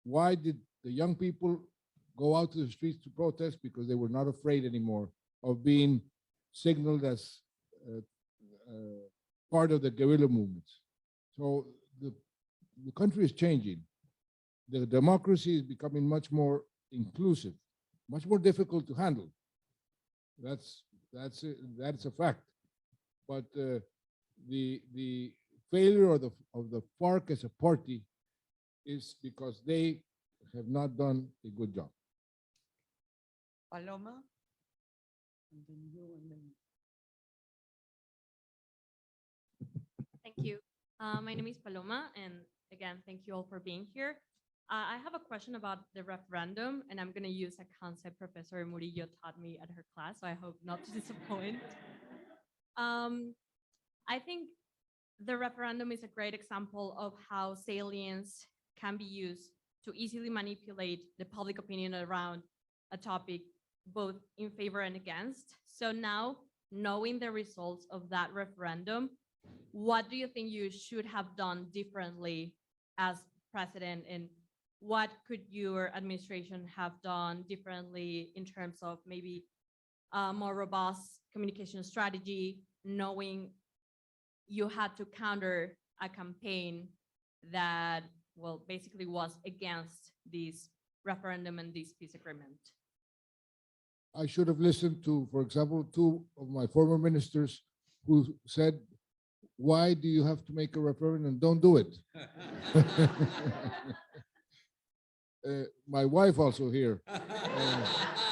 Why did the young people go out to the streets to protest? Because they were not afraid anymore of being signaled as part of the guerrilla movements. So the country is changing. The democracy is becoming much more inclusive, much more difficult to handle. That's a fact. But the failure of the Farc as a party is because they have not done a good job. Paloma. And then you, and then Thank you. My name is Paloma, and again, thank you all for being here. I have a question about the referendum, and I'm going to use a concept Professor Murillo taught me at her class, so I hope not to disappoint. I think the referendum is a great example of how salience can be used to easily manipulate the public opinion around a topic, both in favor and against. So now, knowing the results of that referendum, what do you think you should have done differently as president, and what could your administration have done differently in terms of maybe a more robust communication strategy, knowing you had to counter a campaign that, well, basically was against this referendum and this peace agreement? I should have listened to, for example, two of my former ministers who said, why do you have to make a referendum? Don't do it. My wife also here.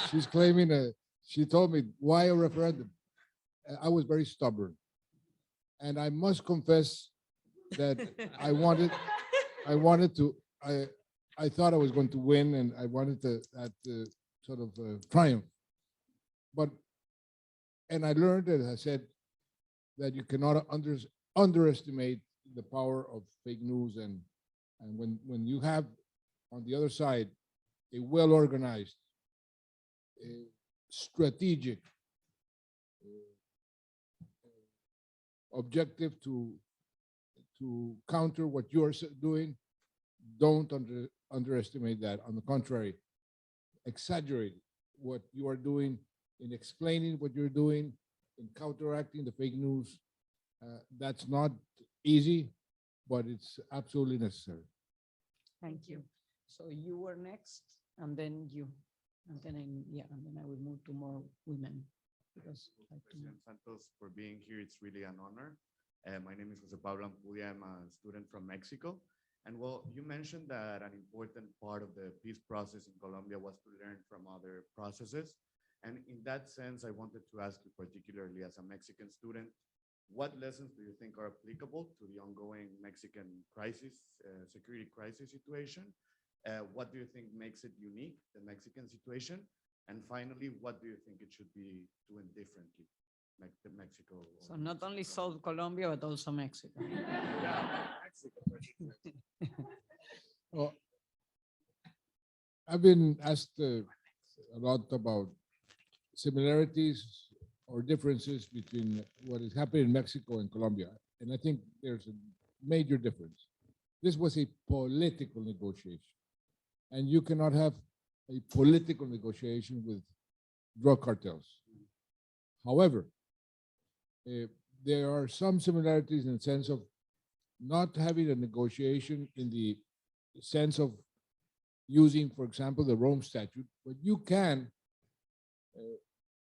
She's claiming, she told me, why a referendum? I was very stubborn. And I must confess that I thought I was going to win, and I wanted that sort of triumph. And I learned, as I said, that you cannot underestimate the power of fake news. And when you have on the other side a well-organized, strategic objective to counter what you're doing, don't underestimate that. On the contrary, exaggerate what you are doing in explaining what you're doing, in counteracting the fake news. That's not easy, but it's absolutely necessary. Thank you. So you were next, and then you, and then I will move to more women. Because President Santos, for being here. It's really an honor. My name is Jose Pablo Ampudia. I'm a student from Mexico. And well, you mentioned that an important part of the peace process in Colombia was to learn from other processes. And in that sense, I wanted to ask you, particularly as a Mexican student, what lessons do you think are applicable to the ongoing Mexican crisis, security crisis situation? What do you think makes it unique, the Mexican situation? And finally, what do you think it should be doing differently, like the Mexico? So not only South Colombia, but also Mexico. Yeah, Mexico. Well, I've been asked a lot about similarities or differences between what is happening in Mexico and Colombia. And I think there's a major difference. This was a political negotiation. And you cannot have a political negotiation with drug cartels. However, there are some similarities in the sense of not having a negotiation in the sense of using, for example, the Rome Statute, but you can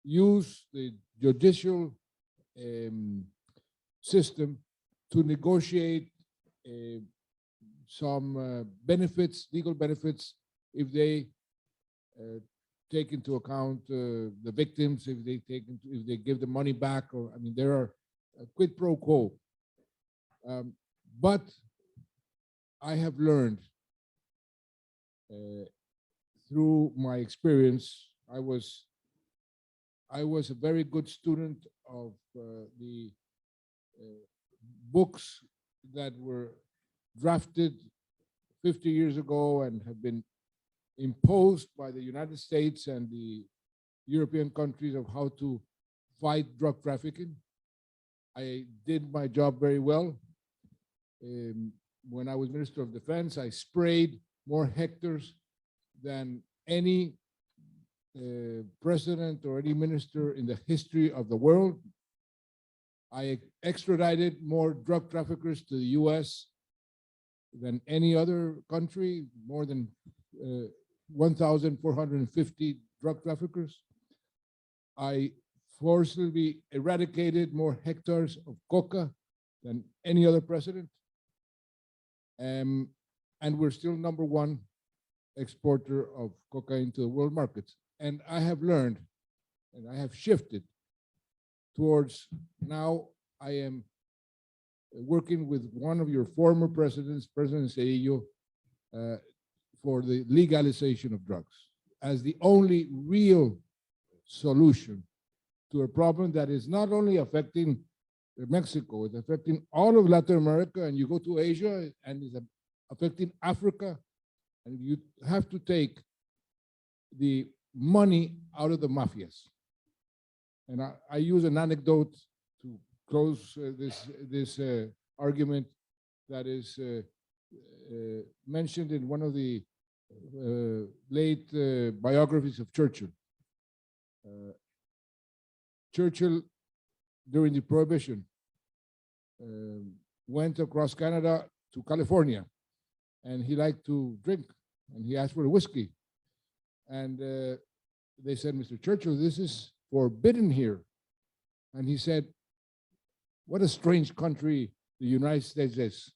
use the judicial system to negotiate some benefits, legal benefits, if they take into account the victims, if they give the money back, or I mean, there are a quid pro quo. But I have learned through my experience. I was a very good student of the books that were drafted 50 years ago and have been imposed by the United States and the European countries of how to fight drug trafficking. I did my job very well. When I was Minister of Defense, I sprayed more hectares than any president or any minister in the history of the world. I extradited more drug traffickers to the US than any other country, more than 1,450 drug traffickers. I forcibly eradicated more hectares of coca than any other president. And we're still #1 exporter of cocaine to the world markets. And I have learned, and I have shifted towards now I am working with one of your former presidents, President Cedillo, for the legalization of drugs as the only real solution to a problem that is not only affecting Mexico, it's affecting all of Latin America, and you go to Asia and it's affecting Africa, and you have to take the money out of the mafias. And I use an anecdote to close this argument that is mentioned in one of the late biographies of Churchill. Churchill, during the Prohibition, went across Canada to California, and he liked to drink, and he asked for a whiskey. And they said, Mr. Churchill, this is forbidden here. And he said, what a strange country the United States is.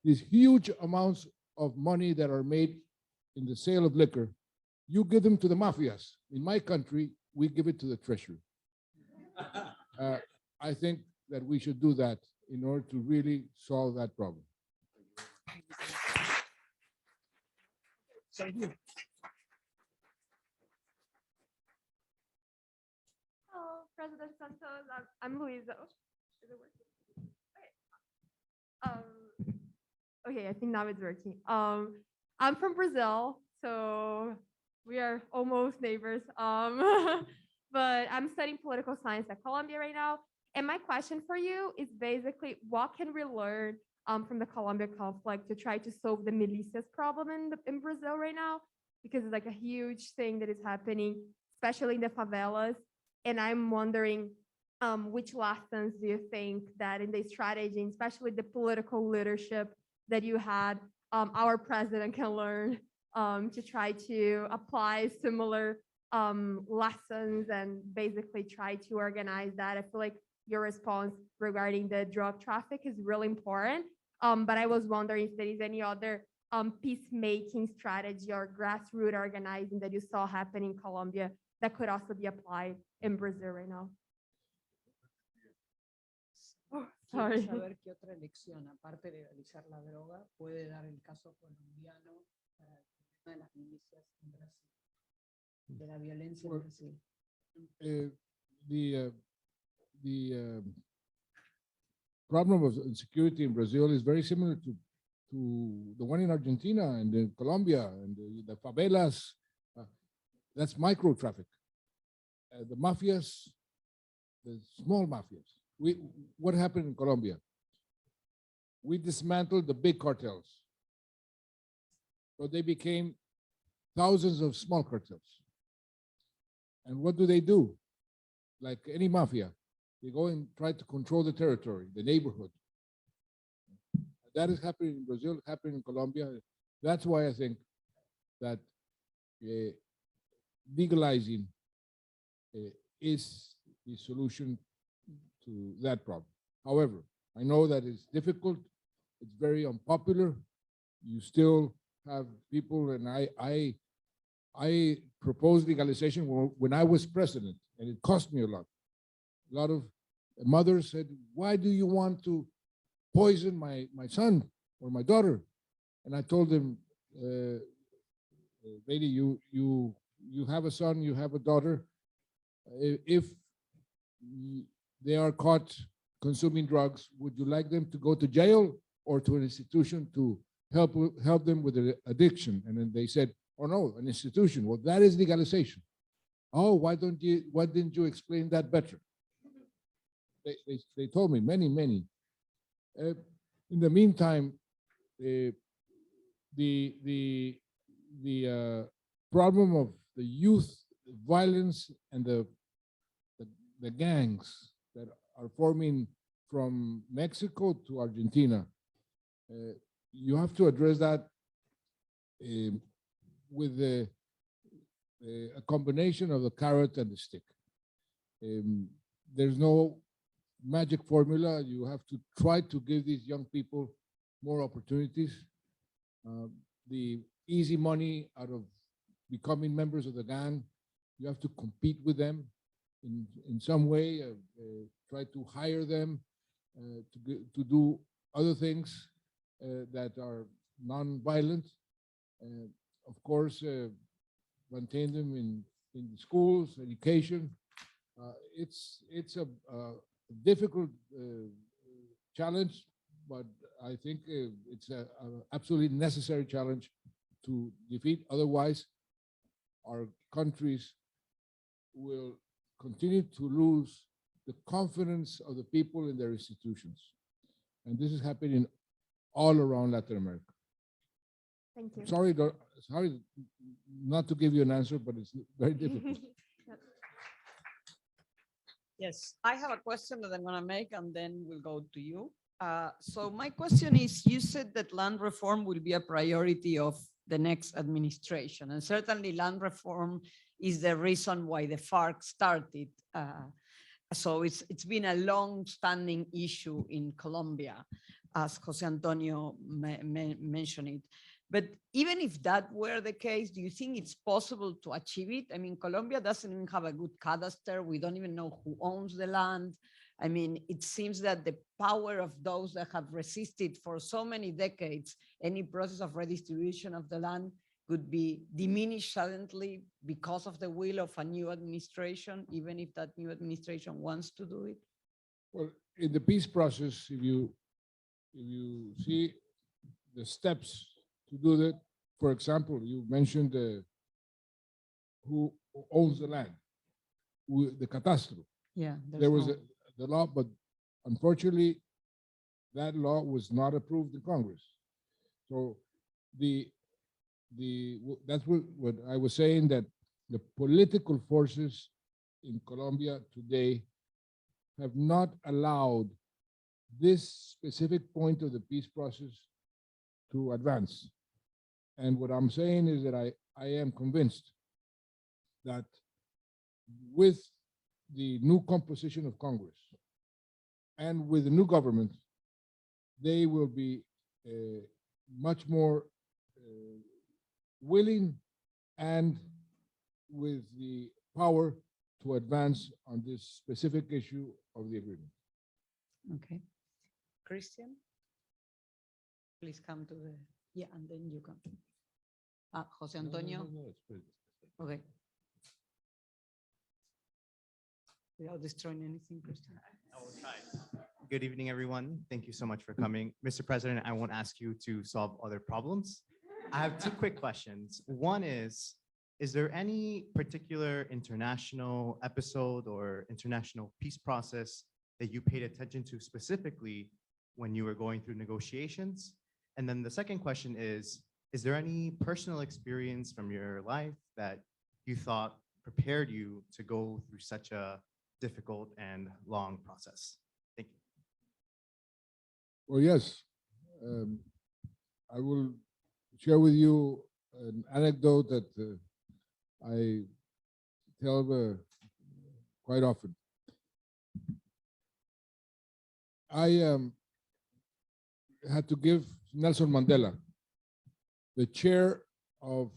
These huge amounts of money that are made in the sale of liquor, you give them to the mafias. In my country, we give it to the treasury. I think that we should do that in order to really solve that problem. Hello, President Santos. I'm Luisa. Oh, is it working? Okay, I think now it's working. I'm from Brazil, so we are almost neighbors. But I'm studying political science at Colombia right now. And my question for you is basically, what can we learn from the Colombia conflict to try to solve the militias problem in Brazil right now? Because it's like a huge thing that is happening, especially in the favelas. And I'm wondering, which lessons do you think that in the strategy, and especially the political leadership that you had, our president can learn to try to apply similar lessons and basically try to organize that? I feel like your response regarding the drug traffic is really important. But I was wondering if there is any other peacemaking strategy or grassroots organizing that you saw happen in Colombia that could also be applied in Brazil right now. Oh, Quiero sorry. saber qué otra elección, aparte de legalizar la droga, puede dar el caso colombiano para el tema de las milicias en Brasil, de la violencia en Brasil. The problem of insecurity in Brazil is very similar to the one in Argentina and in Colombia and the favelas. That's micro traffic. The mafias, the small mafias. What happened in Colombia? We dismantled the big cartels, but they became thousands of small cartels. And what do? Like any mafia, they go and try to control the territory, the neighborhood. That is happening in Brazil, happening in Colombia. That's why I think that legalizing is the solution to that problem. However, I know that it's difficult, it's very unpopular. You still have people, and I proposed legalization when I was president, and it cost me a lot. A lot of mothers said, why do you want to poison my son or my daughter? And I told them, lady, you have a son, you have a daughter. If they are caught consuming drugs, would you like them to go to jail or to an institution to help them with their addiction? And then they said, oh no, an institution. Well, that is legalization. Oh, why didn't you explain that better? They told me many. In the meantime, the problem of the youth violence and the gangs that are forming from Mexico to Argentina, you have to address that with a combination of the carrot and the stick. There's no magic formula. You have to try to give these young people more opportunities. The easy money out of becoming members of the gang, you have to compete with them in some way, try to hire them to do other things that are non-violent. Of course, maintain them in schools, education. It's a difficult challenge, but I think it's an absolutely necessary challenge to defeat. Otherwise, our countries will continue to lose the confidence of the people in their institutions. And this is happening all around Latin America. Thank you. Sorry not to give you an answer, but it's very difficult. Yes, I have a question that I'm going to make, and then we'll go to you. So my question is, you said that land reform will be a priority of the next administration, and certainly land reform is the reason why the FARC started. So it's been a long-standing issue in Colombia, as Jose Antonio mentioned it. But even if that were the case, do you think it's possible to achieve it? I mean, Colombia doesn't even have a good cadastre. We don't even know who owns the land. I mean, it seems that the power of those that have resisted for so many decades any process of redistribution of the land could be diminished suddenly because of the will of a new administration, even if that new administration wants to do it? Well, in the peace process, if you see the steps to do that, for example, you mentioned who owns the land, the catastro. Yeah, There was the law, but unfortunately, that law was not approved in Congress. So that's what I was saying, that the political forces in Colombia today have not allowed this specific point of the peace process to advance. And what I'm saying is that I am convinced that with the new composition of Congress and with the new government, they will be much more willing and with the power to advance on this specific issue of the agreement. Okay. Christian, please come to the, yeah, and then you come. Jose Antonio. No, it's good. Okay. Without destroying anything, Christian. I will try. Good evening, everyone. Thank you so much for coming. Mr. President, I won't ask you to solve other problems. I have two quick questions. One is there any particular international episode or international peace process that you paid attention to specifically when you were going through negotiations? And then the second question is there any personal experience from your life that you thought prepared you to go through such a difficult and long process? Thank you. Well, yes. I will share with you an anecdote that I tell quite often. I had to give Nelson Mandela the chair of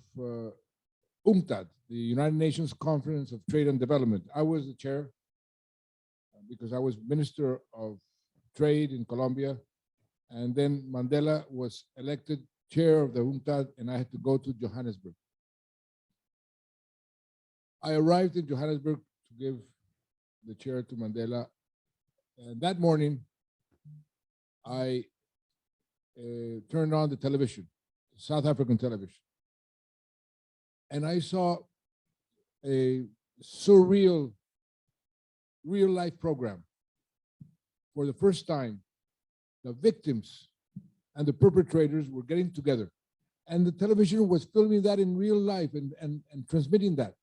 UNCTAD, the United Nations Conference of Trade and Development. I was the chair because I was Minister of Trade in Colombia, and then Mandela was elected chair of the UNCTAD, and I had to go to Johannesburg. I arrived in Johannesburg to give the chair to Mandela, and that morning, I turned on the television, South African television, and I saw a surreal, real-life program. For the first time, the victims and the perpetrators were getting together, and the television was filming that in real life and transmitting that.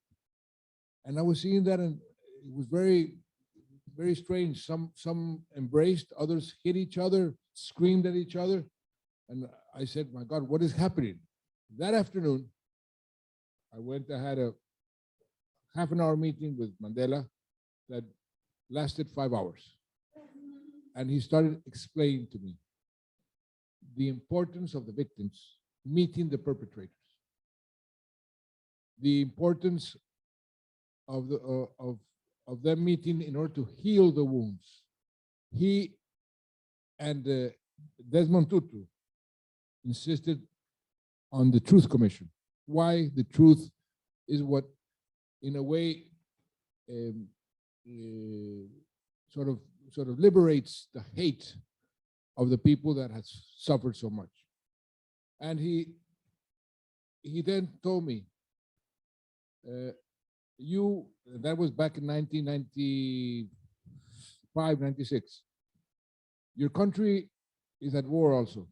And I was seeing that, and it was very, very strange. Some embraced, others hit each other, screamed at each other. And I said, my God, what is happening? That afternoon, I had a half-an-hour meeting with Mandela that lasted 5 hours. And he started explaining to me the importance of the victims meeting the perpetrators, the importance of them meeting in order to heal the wounds. He and Desmond Tutu insisted on the Truth Commission. Why? The truth is what, in a way, sort of liberates the hate of the people that has suffered so much. And he then told me, that was back in 1995, 96. Your country is at war also,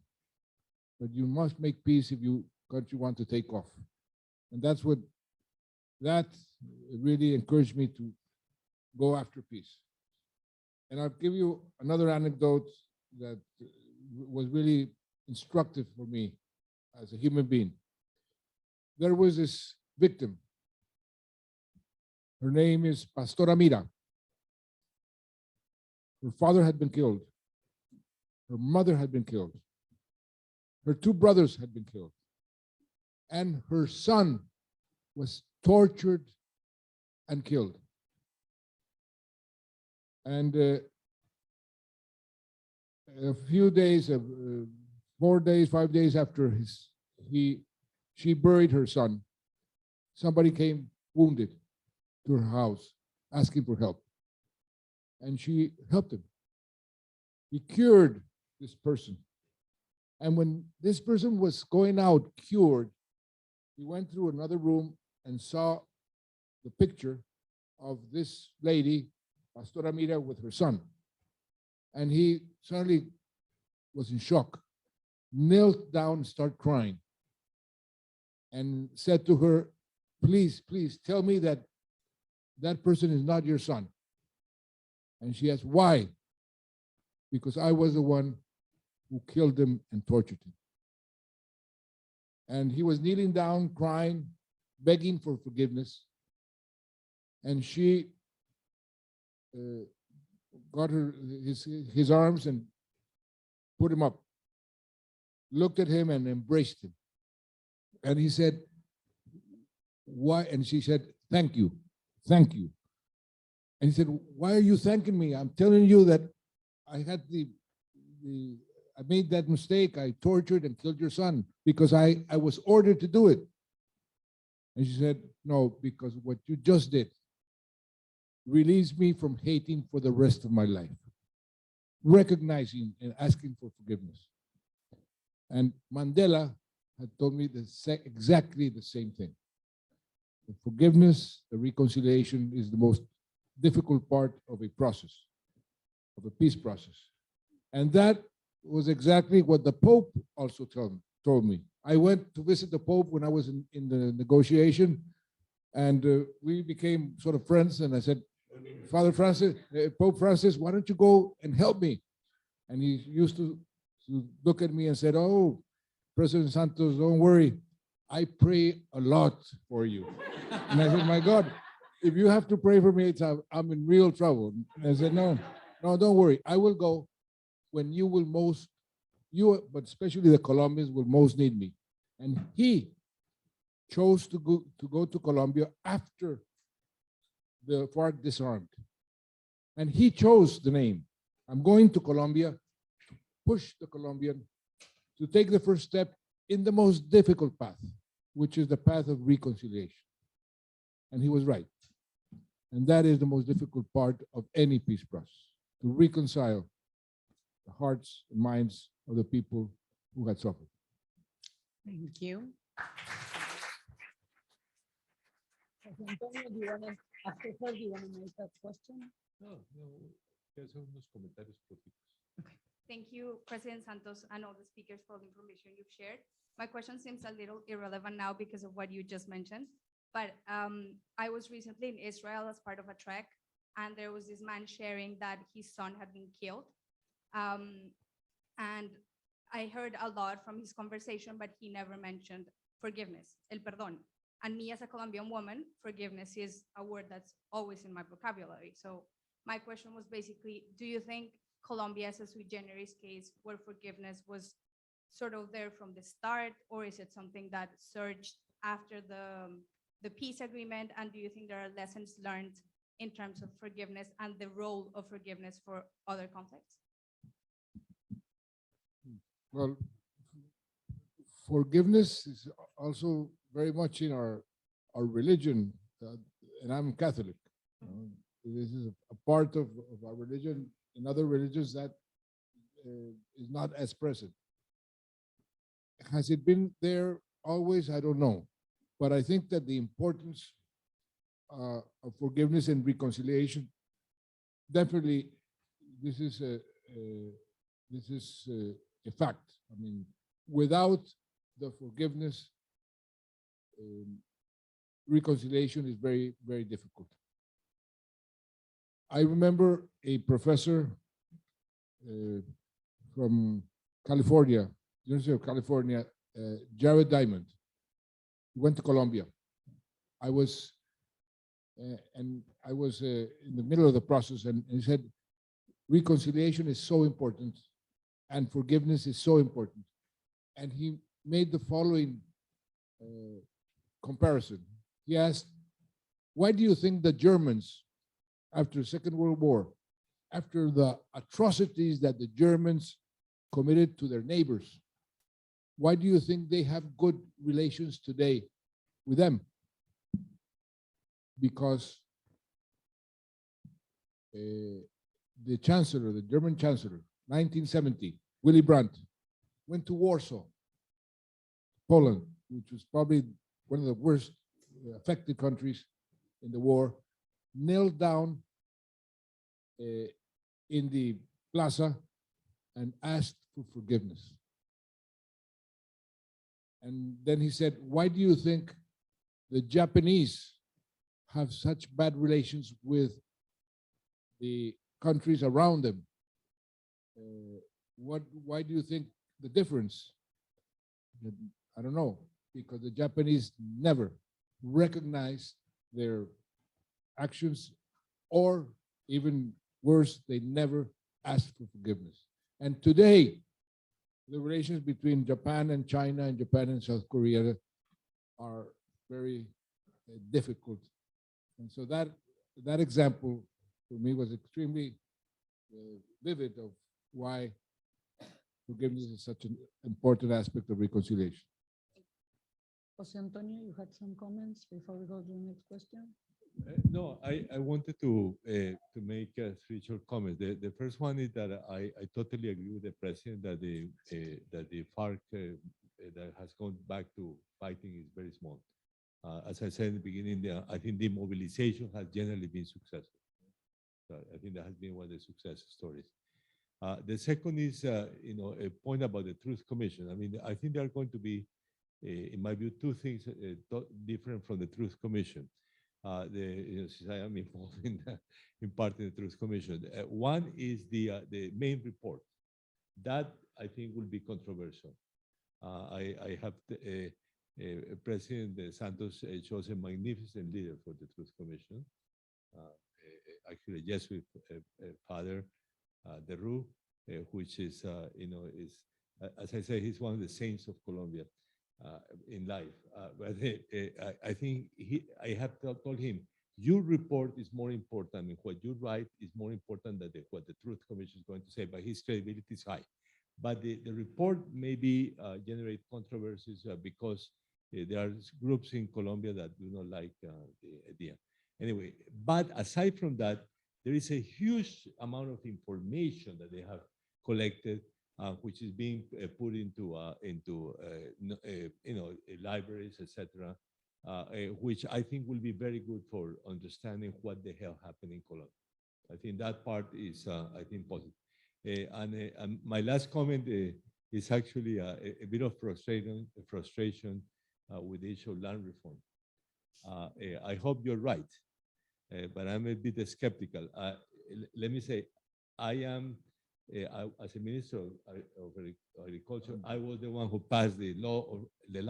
but you must make peace if your country want to take off. And that really encouraged me to go after peace. And I'll give you another anecdote that was really instructive for me as a human being. There was this victim Her name is Pastora Amira. Her father had been killed. Her mother had been killed. Her two brothers had been killed. And her son was tortured and killed. And a few days, 4 days, 5 days after she buried her son, somebody came wounded to her house asking for help. And she helped him. He cured this person. And when this person was going out cured, he went through another room and saw the picture of this lady, Pastora Amira, with her son. And he suddenly was in shock, knelt down, started crying, and said to her, please, please tell me that that person is not your son. And she asked, why? Because I was the one who killed him and tortured him. And he was kneeling down, crying, begging for forgiveness. And she got his arms and put him up, looked at him and embraced him. And he said, why? And she said, thank you, thank you. And he said, why are you thanking me? I'm telling you that I had I made that mistake. I tortured and killed your son because I was ordered to do it. And she said, no, because what you just did released me from hating for the rest of my life, recognizing and asking for forgiveness. And Mandela had told me exactly the same thing. The forgiveness, the reconciliation is the most difficult part of a process, of a peace process. And that was exactly what the Pope also told me. I went to visit the Pope when I was in the negotiation, and we became sort of friends, and I said, Father Francis, Pope Francis, why don't you go and help me? And he used to look at me and said, oh, President Santos, don't worry, I pray a lot for you. And I said, my God, if you have to pray for me, I'm in real trouble. And I said, no, don't worry, I will go when you will most, but especially the Colombians will most need me. And he chose to go to Colombia after the Farc disarmed. And he chose the name. I'm going to Colombia to push the Colombian to take the first step in the most difficult path, which is the path of reconciliation. And he was right. And that is the most difficult part of any peace process, to reconcile the hearts and minds of the people who had suffered. Thank you. Antonio, do you want to, after her, do you want to make that question? No, there's unos comentarios cortitos. Thank you, President Santos, and all the speakers for the information you've shared. My question seems a little irrelevant now because of what you just mentioned, but I was recently in Israel as part of a trek, and there was this man sharing that his son had been killed. And I heard a lot from his conversation, but he never mentioned forgiveness, el perdón. And me as a Colombian woman, forgiveness is a word that's always in my vocabulary. So my question was basically, do you think Colombia is a sui generis case where forgiveness was sort of there from the start, or is it something that surged after the peace agreement? And do you think there are lessons learned in terms of forgiveness and the role of forgiveness for other conflicts? Well, forgiveness is also very much in our religion, and I'm Catholic. This is a part of our religion. In other religions, that is not as present. Has it been there always? I don't know. But I think that the importance of forgiveness and reconciliation, definitely, this is a fact. I mean, without the forgiveness, reconciliation is very, very difficult. I remember a professor from California, University of California, Jared Diamond. He went to Colombia. I was and I was in the middle of the process, and he said, reconciliation is so important, and forgiveness is so important. And he made the following comparison. He asked, why do you think the Germans, after the Second World War, after the atrocities that the Germans committed to their neighbors, why do you think they have good relations today with them? Because the chancellor, the German chancellor, 1970, Willy Brandt, went to Warsaw, Poland, which was probably one of the worst affected countries in the war, knelt down in the plaza and asked for forgiveness. And then he said, why do you think the Japanese have such bad relations with the countries around them? Why do you think the difference? I don't know, because the Japanese never recognized their actions, or even worse, they never asked for forgiveness. And today, the relations between Japan and China and Japan and South Korea are very difficult. And so that example for me was extremely vivid of why forgiveness is such an important aspect of reconciliation. Jose Antonio, you had some comments before we go to the next question? No, I wanted to make three short comments. The first one is that I totally agree with the president that the FARC that has gone back to fighting is very small. As I said in the beginning, I think the mobilization has generally been successful. So I think that has been one of the success stories. The second is, a point about the Truth Commission. I mean, I think there are going to be, in my view, two things different from the Truth Commission. Since I am involved in part in the Truth Commission. One is the main report. That I think will be controversial. I have President Santos chose a magnificent leader for the Truth Commission. Actually, yes, with Father Deru, which is, as I say, he's one of the saints of Colombia. In life, but I think I have told him, your report is more important, and what you write is more important than what the Truth Commission is going to say. But his credibility is high. But the report maybe generate controversies because there are groups in Colombia that do not like the idea. Anyway, but aside from that, there is a huge amount of information that they have collected. Which is being put into libraries, etc., which I think will be very good for understanding what the hell happened in Colombia. I think that part is, I think, positive. And my last comment is actually a bit of frustration with the issue of land reform. I hope you're right, but I'm a bit skeptical. Let me say, I am. As a minister of agriculture, I was the one who passed the law of the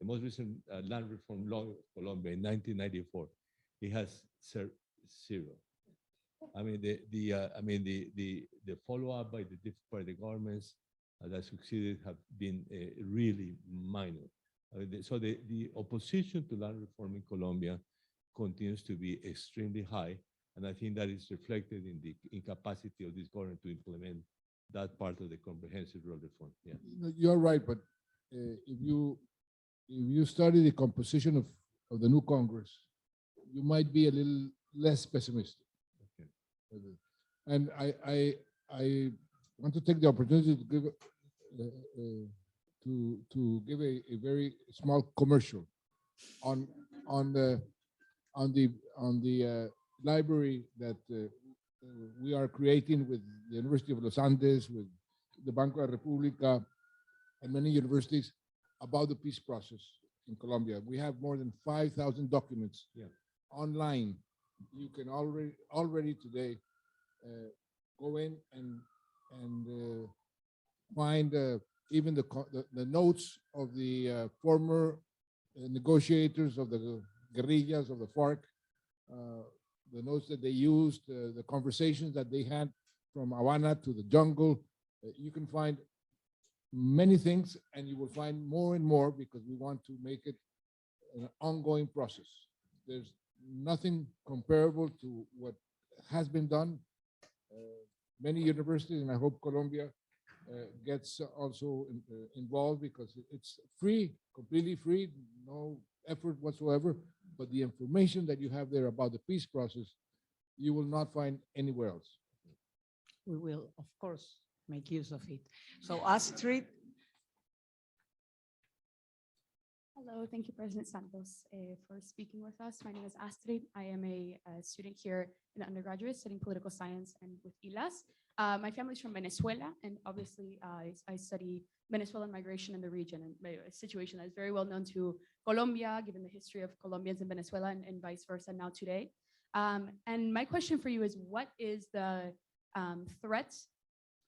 most recent land reform law of Colombia in 1994. It has zero. I mean, the follow-up by the governments that succeeded have been really minor. So the opposition to land reform in Colombia continues to be extremely high. And I think that is reflected in the incapacity of this government to implement that part of the comprehensive rural reform. Yeah. You're right, but if you study the composition of the new Congress, you might be a little less pessimistic. Okay. And I want to take the opportunity to give a very small commercial on the library that we are creating with the University of Los Andes, with the Banco de la República, and many universities about the peace process in Colombia. We have more than 5,000 documents online. You can already today go in and find even the notes of the former negotiators of the guerrillas of the Farc, the notes that they used, the conversations that they had from Havana to the jungle. You can find many things, and you will find more and more because we want to make it an ongoing process. There's nothing comparable to what has been done. Many universities, and I hope Colombia gets also involved because it's free, completely free, no effort whatsoever. But the information that you have there about the peace process, you will not find anywhere else. We will, of course, make use of it. So Astrid. Hello, thank you, President Santos, for speaking with us. My name is Astrid. I am a student here in the undergraduate studying political science and with ILAS. My family's from Venezuela, and obviously I study Venezuelan migration in the region, and a situation that is very well known to Colombia, given the history of Colombians in Venezuela and vice versa now today. And my question for you is, what is the threat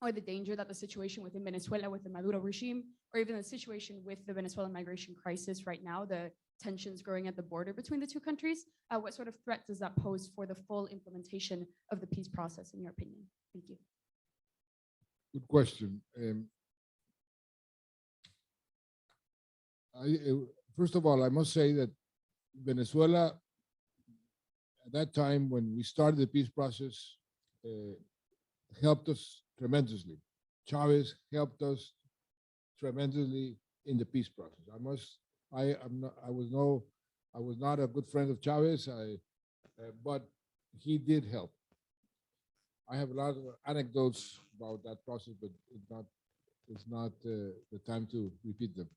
or the danger that the situation within Venezuela with the Maduro regime, or even the situation with the Venezuelan migration crisis right now, the tensions growing at the border between the two countries, what sort of threat does that pose for the full implementation of the peace process, in your opinion? Thank you. Good question. First of all, I must say that Venezuela, at that time when we started the peace process, helped us tremendously. Chavez helped us tremendously in the peace process. I was not a good friend of Chavez, but he did help. I have a lot of anecdotes about that process, but it's not the time to repeat them.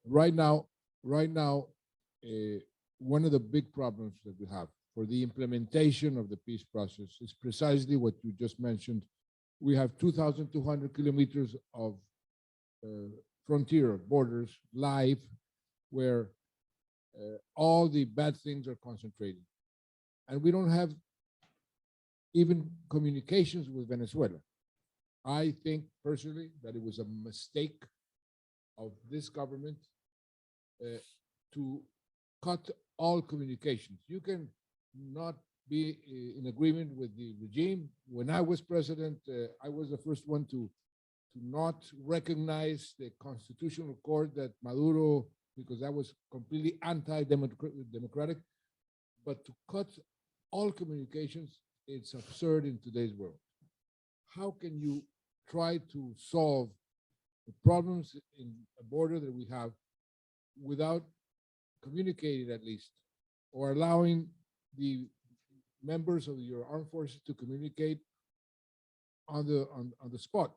Right now, one of the big problems that we have for the implementation of the peace process is precisely what you just mentioned. We have 2,200 kilometers of frontier borders live where all the bad things are concentrated. And we don't have even communications with Venezuela. I think personally that it was a mistake of this government to cut all communications. You can not be in agreement with the regime. When I was president, I was the first one to not recognize the constitutional court that Maduro, because that was completely anti-democratic, but to cut all communications, it's absurd in today's world. How can you try to solve the problems in a border that we have without communicating at least, or allowing the members of your armed forces to communicate on the spot?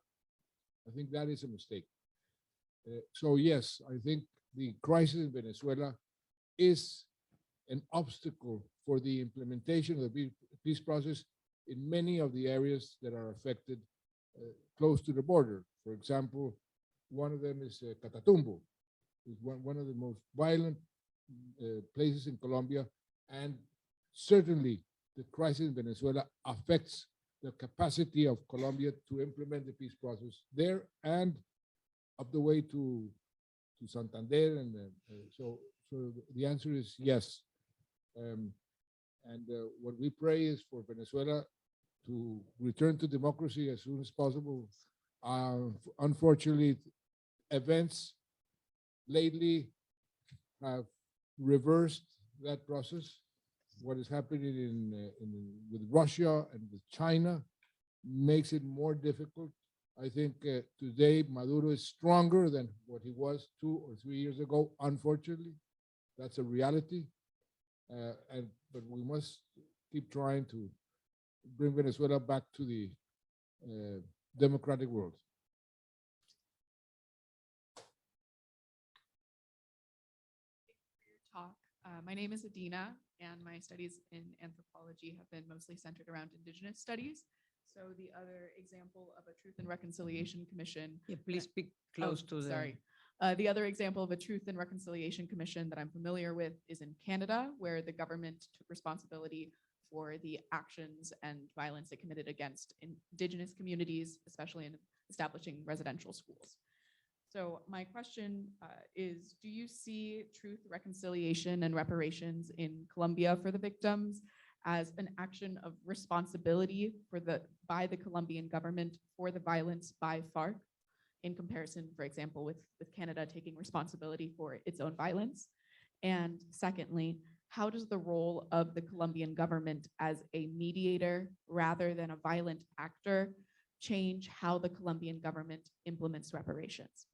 I think that is a mistake. So yes, I think the crisis in Venezuela is an obstacle for the implementation of the peace process in many of the areas that are affected close to the border. For example, one of them is Catatumbo, is one of the most violent places in Colombia, and certainly the crisis in Venezuela affects the capacity of Colombia to implement the peace process there and up the way to Santander. And so the answer is yes. What we pray is for Venezuela to return to democracy as soon as possible. Unfortunately, events lately have reversed that process. What is happening with Russia and with China makes it more difficult. I think today Maduro is stronger than what he was 2 or 3 years ago. Unfortunately, that's a reality. But we must keep trying to bring Venezuela back to the democratic world. Talk. My name is Adina, and my studies in anthropology have been mostly centered around Indigenous studies. So the other example of a Truth and Reconciliation Commission. Yeah, please speak close to the. Sorry. The other example of a Truth and Reconciliation Commission that I'm familiar with is in Canada, where the government took responsibility for the actions and violence it committed against Indigenous communities, especially in establishing residential schools. So my question is, do you see truth, reconciliation, and reparations in Colombia for the victims as an action of responsibility by the Colombian government for the violence by Farc, in comparison, for example, with Canada taking responsibility for its own violence? And secondly, how does the role of the Colombian government as a mediator rather than a violent actor change how the Colombian government implements reparations?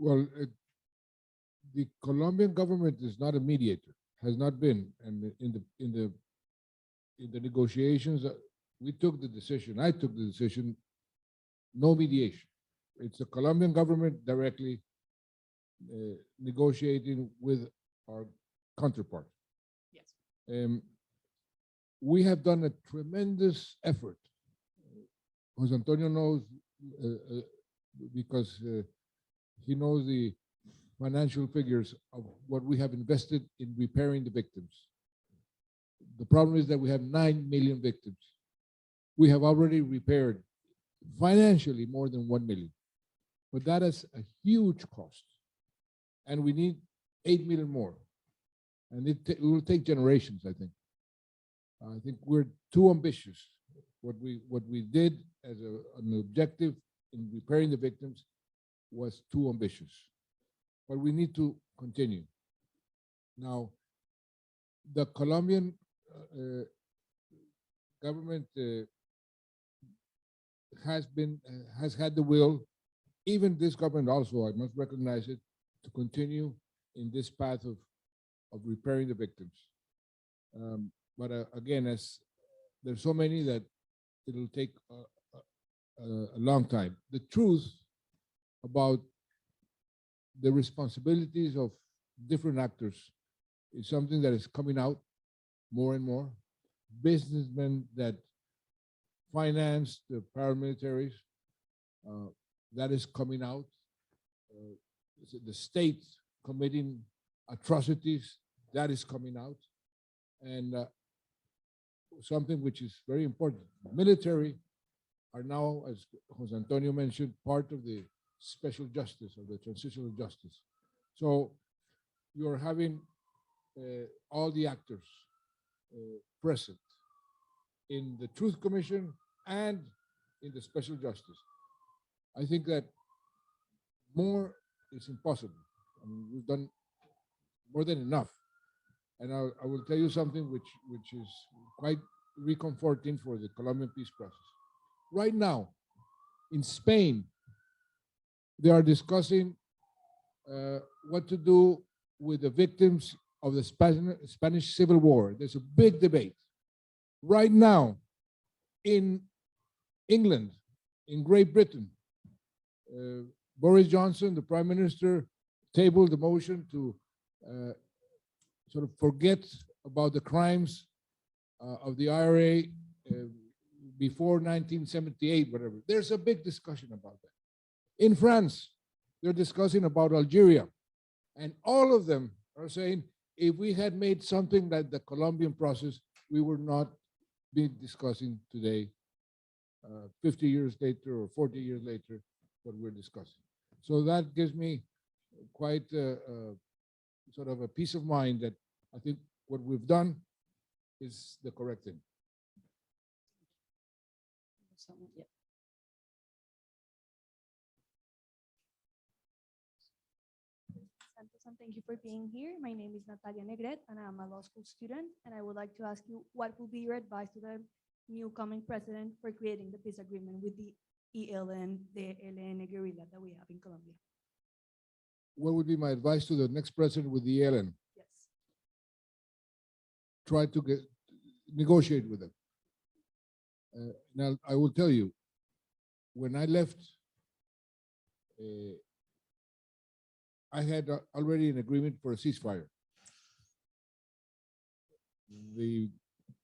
Well, the Colombian government is not a mediator, has not been, and in the negotiations, we took the decision. I took the decision, no mediation. It's the Colombian government directly negotiating with our counterpart. Yes. We have done a tremendous effort. Jose Antonio knows because he knows the financial figures of what we have invested in repairing the victims. The problem is that we have 9 million victims. We have already repaired financially more than 1 million, but that is a huge cost. And we need 8 million more. And it will take generations, I think. I think we're too ambitious. What we did as an objective in repairing the victims was too ambitious. But we need to continue. Now, the Colombian government has had the will, even this government also, I must recognize it, to continue in this path of repairing the victims. But again, as there's so many that it'll take a long time. The truth about the responsibilities of different actors is something that is coming out more and more. Businessmen that finance the paramilitaries, that is coming out. The state committing atrocities, that is coming out. And something which is very important, the military are now, as Jose Antonio mentioned, part of the special justice, of the transitional justice. So you're having all the actors present in the Truth Commission and in the special justice. I think that more is impossible. I mean, we've done more than enough. And I will tell you something which is quite reconforting for the Colombian peace process. Right now, in Spain, they are discussing what to do with the victims of the Spanish Civil War. There's a big debate. Right now, in England, in Great Britain, Boris Johnson, the Prime Minister, tabled the motion to sort of forget about the crimes of the IRA before 1978, whatever. There's a big discussion about that. In France, they're discussing about Algeria. And all of them are saying, if we had made something like the Colombian process, we would not be discussing today, 50 years later or 40 years later, what we're discussing. So that gives me quite sort of a peace of mind that I think what we've done is the correct thing. Yeah. Santos, and thank you for being here. My name is Natalia Negrete, and I'm a law school student. And I would like to ask you, what would be your advice to the new coming president for creating the peace agreement with the ELN, the ELN guerrilla that we have in Colombia? What would be my advice to the next president with the ELN? Yes. Try to negotiate with them. Now, I will tell you, when I left, I had already an agreement for a ceasefire.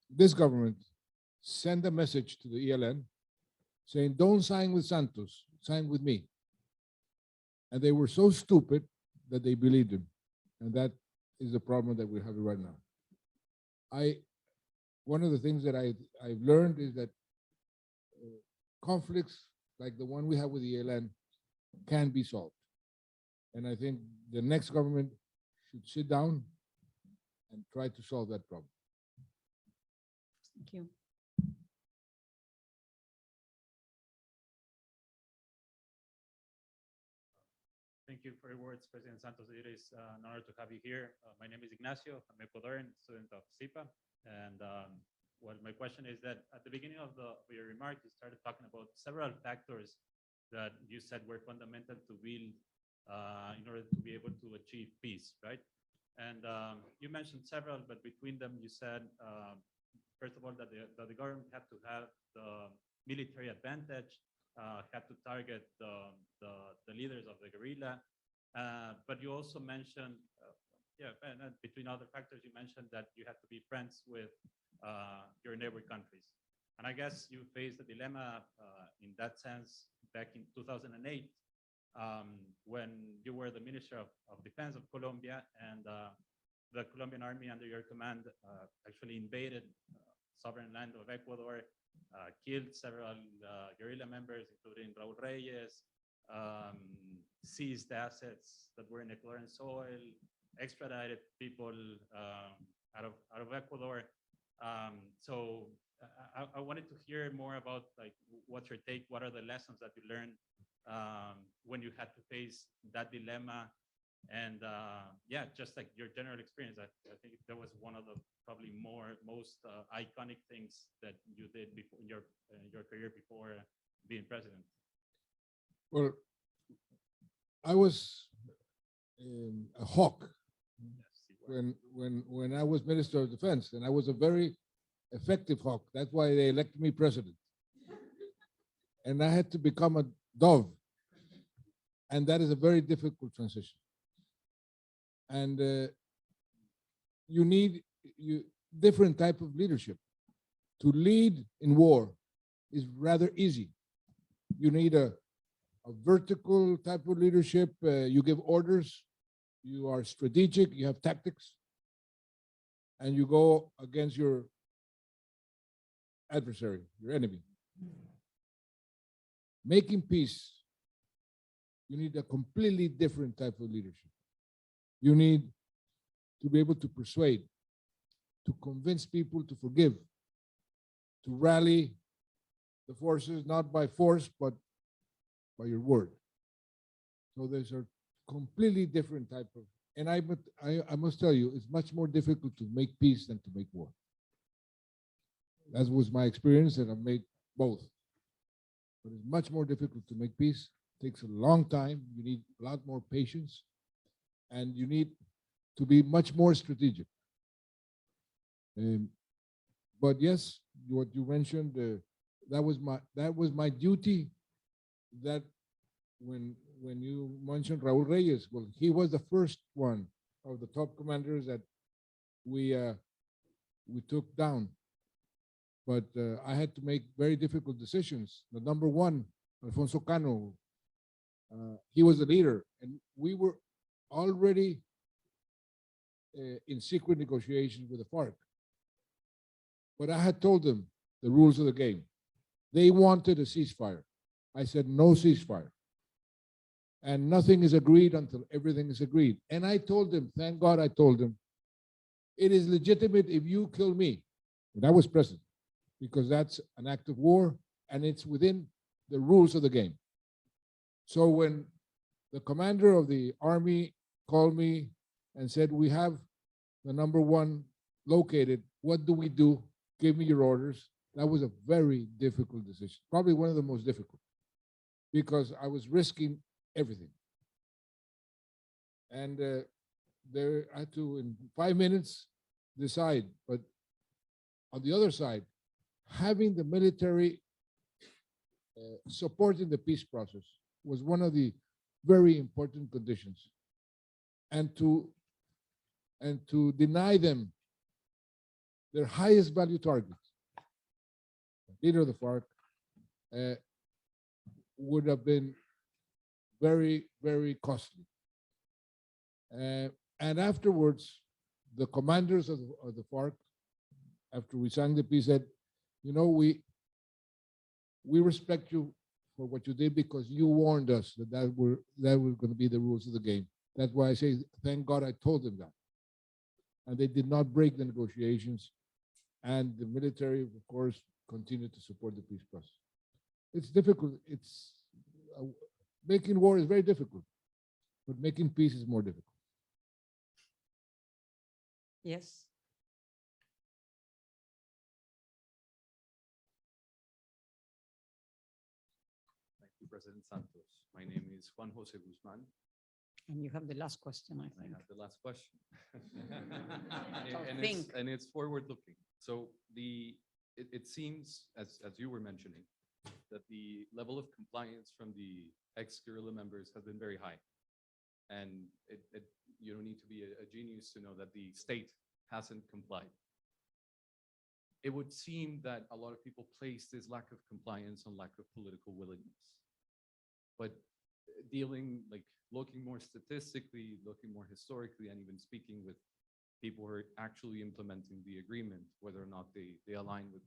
This government sent a message to the ELN saying, don't sign with Santos, sign with me. And they were so stupid that they believed him. And that is the problem that we're having right now. One of the things that I've learned is that conflicts like the one we have with the ELN can be solved. And I think the next government should sit down and try to solve that problem. Thank you. Thank you for your words, President Santos. It is an honor to have you here. My name is Ignacio. I'm Ecuadorian, student of SIPA. And well, my question is that at the beginning of your remark, you started talking about several factors that you said were fundamental to build in order to be able to achieve peace, right? And you mentioned several, but between them, you said, first of all, that the government had to have the military advantage, had to target the leaders of the guerrilla. But you also mentioned, and between other factors, you mentioned that you had to be friends with your neighbor countries. And I guess you faced a dilemma in that sense back in 2008 when you were the Minister of Defense of Colombia, and the Colombian army under your command actually invaded sovereign land of Ecuador, killed several guerrilla members, including Raul Reyes, seized assets that were in Ecuadorian soil, extradited people out of Ecuador. So I wanted to hear more about like what's your take, what are the lessons that you learned when you had to face that dilemma, and yeah, just like your general experience. I think that was one of the probably most iconic things that you did before in your career before being president. Well, I was a hawk when I was Minister of Defense, and I was a very effective hawk. That's why they elected me president. And I had to become a dove, and that is a very difficult transition. And you need different type of leadership. To lead in war is rather easy. You need a vertical type of leadership. You give orders, you are strategic, you have tactics, and you go against your adversary, your enemy. Making peace, you need a completely different type of leadership. You need to be able to persuade, to convince people to forgive, to rally the forces, not by force, but by your word. So there's a completely different type of, and I must tell you, it's much more difficult to make peace than to make war. That was my experience, and I've made both. But it's much more difficult to make peace. It takes a long time. You need a lot more patience, and you need to be much more strategic. But yes, what you mentioned, that was my duty. That when you mentioned Raul Reyes, well, he was the first one of the top commanders that we took down. But I had to make very difficult decisions. The number one, Alfonso Cano, he was the leader, and we were already in secret negotiations with the Farc. But I had told them the rules of the game. They wanted a ceasefire. I said, no ceasefire. And nothing is agreed until everything is agreed. And I told them, thank God I told them, it is legitimate if you kill me. And I was president, because that's an act of war, and it's within the rules of the game. So when the commander of the army called me and said, we have the number one located, what do we do? Give me your orders. That was a very difficult decision, probably one of the most difficult, because I was risking everything. And there I had to, in 5 minutes, decide. But on the other side, having the military supporting the peace process was one of the very important conditions. And to deny them their highest value targets, the leader of the Farc, would have been very, very costly. And afterwards, the commanders of the Farc, after we signed the peace, said, you know, we respect you for what you did because you warned us that were going to be the rules of the game. That's why I say, thank God I told them that. And they did not break the negotiations. And the military, of course, continued to support the peace process. It's difficult. Making war is very difficult, but making peace is more difficult. Yes. Thank you, President Santos. My name is Juan Jose Guzman. And you have the last question, I I think. have the last question. think. And it's forward-looking. So it seems, as you were mentioning, that the level of compliance from the ex-guerrilla members has been very high. And you don't need to be a genius to know that the state hasn't complied. It would seem that a lot of people place this lack of compliance on lack of political willingness. But looking more statistically, looking more historically, and even speaking with people who are actually implementing the agreement, whether or not they align with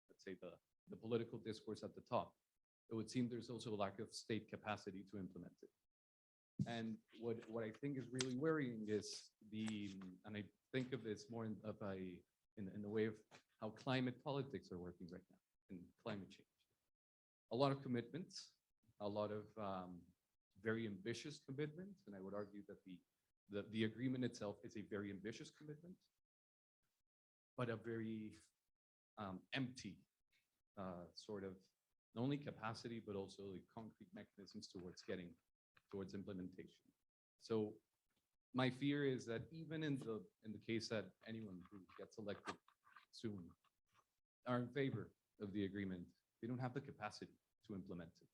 let's say, the political discourse at the top, it would seem there's also a lack of state capacity to implement it. And what I think is really worrying is and I think of this more in the way of how climate politics are working right now in climate change. A lot of commitments, a lot of very ambitious commitments, and I would argue that the agreement itself is a very ambitious commitment, but a very empty sort of not only capacity, but also the concrete mechanisms towards implementation. So my fear is that even in the case that anyone who gets elected soon are in favor of the agreement, they don't have the capacity to implement it.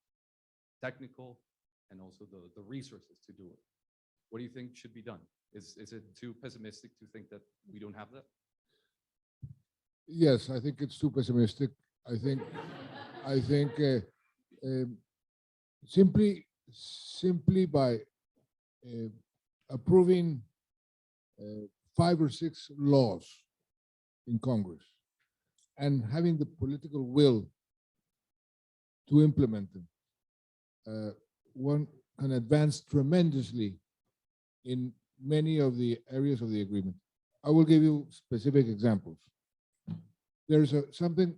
Technical and also the resources to do it. What do you think should be done? Is it too pessimistic to think that we don't have that? Yes, I think it's too pessimistic. I think simply by approving 5 or 6 laws in Congress and having the political will to implement them, one can advance tremendously in many of the areas of the agreement. I will give you specific examples. There's something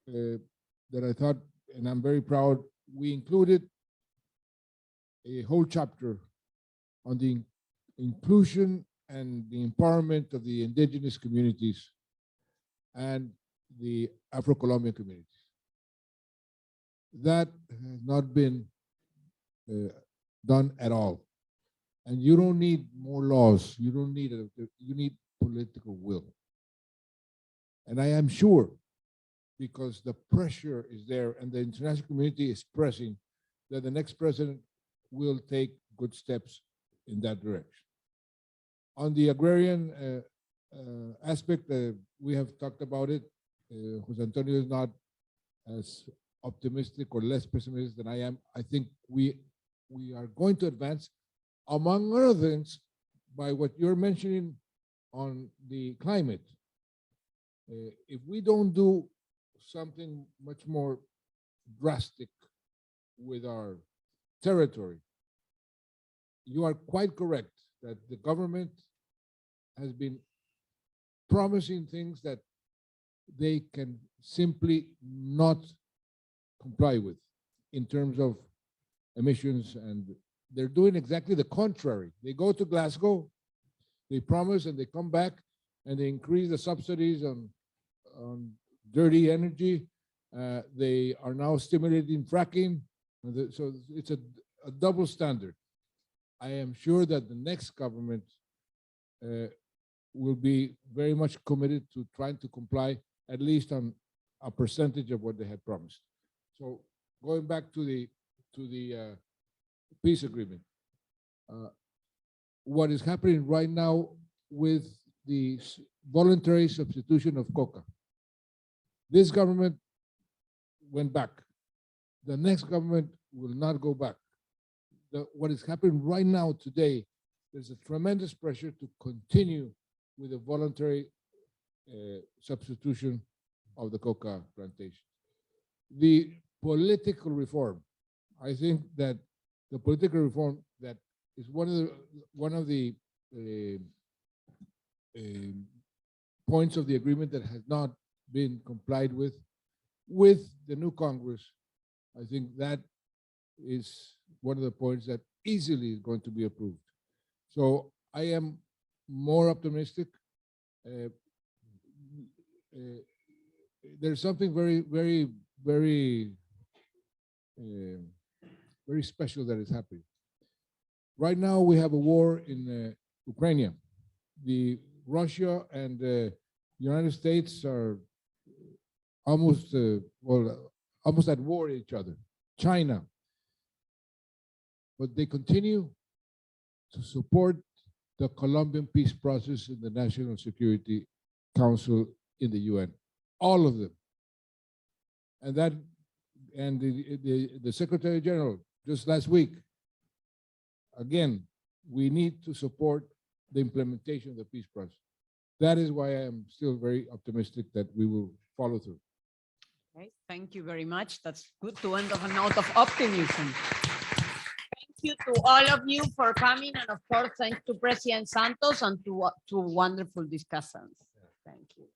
that I thought, and I'm very proud, we included a whole chapter on the inclusion and the empowerment of the indigenous communities and the Afro-Colombian communities. That has not been done at all. And you don't need more laws. You don't need it. You need political will. And I am sure, because the pressure is there and the international community is pressing, that the next president will take good steps in that direction. On the agrarian aspect, we have talked about it. Jose Antonio is not as optimistic or less pessimistic than I am. I think we are going to advance, among other things, by what you're mentioning on the climate. If we don't do something much more drastic with our territory, you are quite correct that the government has been promising things that they can simply not comply with in terms of emissions, and they're doing exactly the contrary. They go to Glasgow, they promise, and they come back and they increase the subsidies on dirty energy. They are now stimulating fracking. So it's a double standard. I am sure that the next government will be very much committed to trying to comply, at least on a percentage of what they had promised. So going back to the peace agreement, what is happening right now with the voluntary substitution of coca. This government went back. The next government will not go back. What is happening right now today, there's a tremendous pressure to continue with the voluntary substitution of the coca plantation. The political reform, I think that the political reform that is one of the points of the agreement that has not been complied with the new Congress. I think that is one of the points that easily is going to be approved. So I am more optimistic. There's something very special that is happening. Right now, we have a war in Ukraine. Russia and the United States are almost almost at war with each other. China, but they continue to support the Colombian peace process in the National Security Council in the UN. All of them. And the Secretary General just last week, again, we need to support the implementation of the peace process. That is why I am still very optimistic that we will follow through. Okay, thank you very much. That's good to end on a note of optimism. Thank you to all of you for coming, and of course, thanks to President Santos and to wonderful discussants. Thank you.